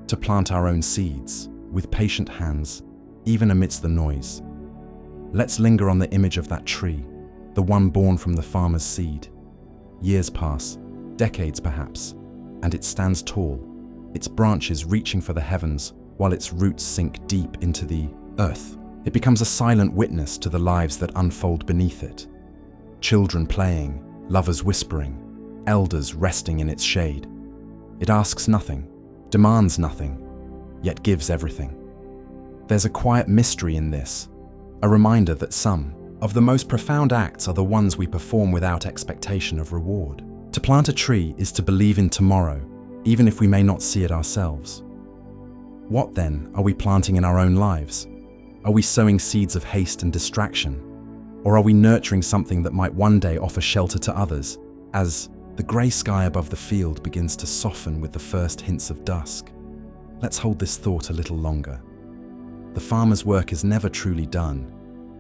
Speaker 1: to plant our own seeds, with patient hands, even amidst the noise? Let's linger on the image of that tree, the one born from the farmer's seed. Years pass, decades perhaps, and it stands tall, its branches reaching for the heavens while its roots sink deep into the earth. It becomes a silent witness to the lives that unfold beneath it. Children playing, lovers whispering, elders resting in its shade. It asks nothing, demands nothing, yet gives everything. There's a quiet mystery in this, a reminder that some of the most profound acts are the ones we perform without expectation of reward. To plant a tree is to believe in tomorrow, even if we may not see it ourselves. What then are we planting in our own lives? Are we sowing seeds of haste and distraction? Or are we nurturing something that might one day offer shelter to others, as the grey sky above the field begins to soften with the first hints of dusk? Let's hold this thought a little longer. The farmer's work is never truly done,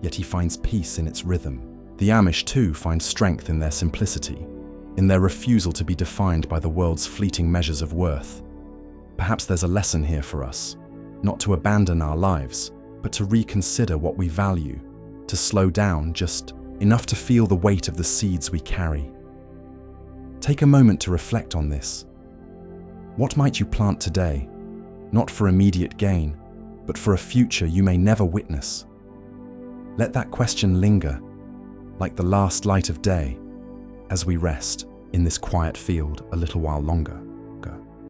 Speaker 1: yet he finds peace in its rhythm. The Amish too find strength in their simplicity, in their refusal to be defined by the world's fleeting measures of worth. Perhaps there's a lesson here for us, not to abandon our lives, but to reconsider what we value, to slow down just enough to feel the weight of the seeds we carry. Take a moment to reflect on this. What might you plant today, not for immediate gain, but for a future you may never witness? Let that question linger, like the last light of day, as we rest in this quiet field a little while longer.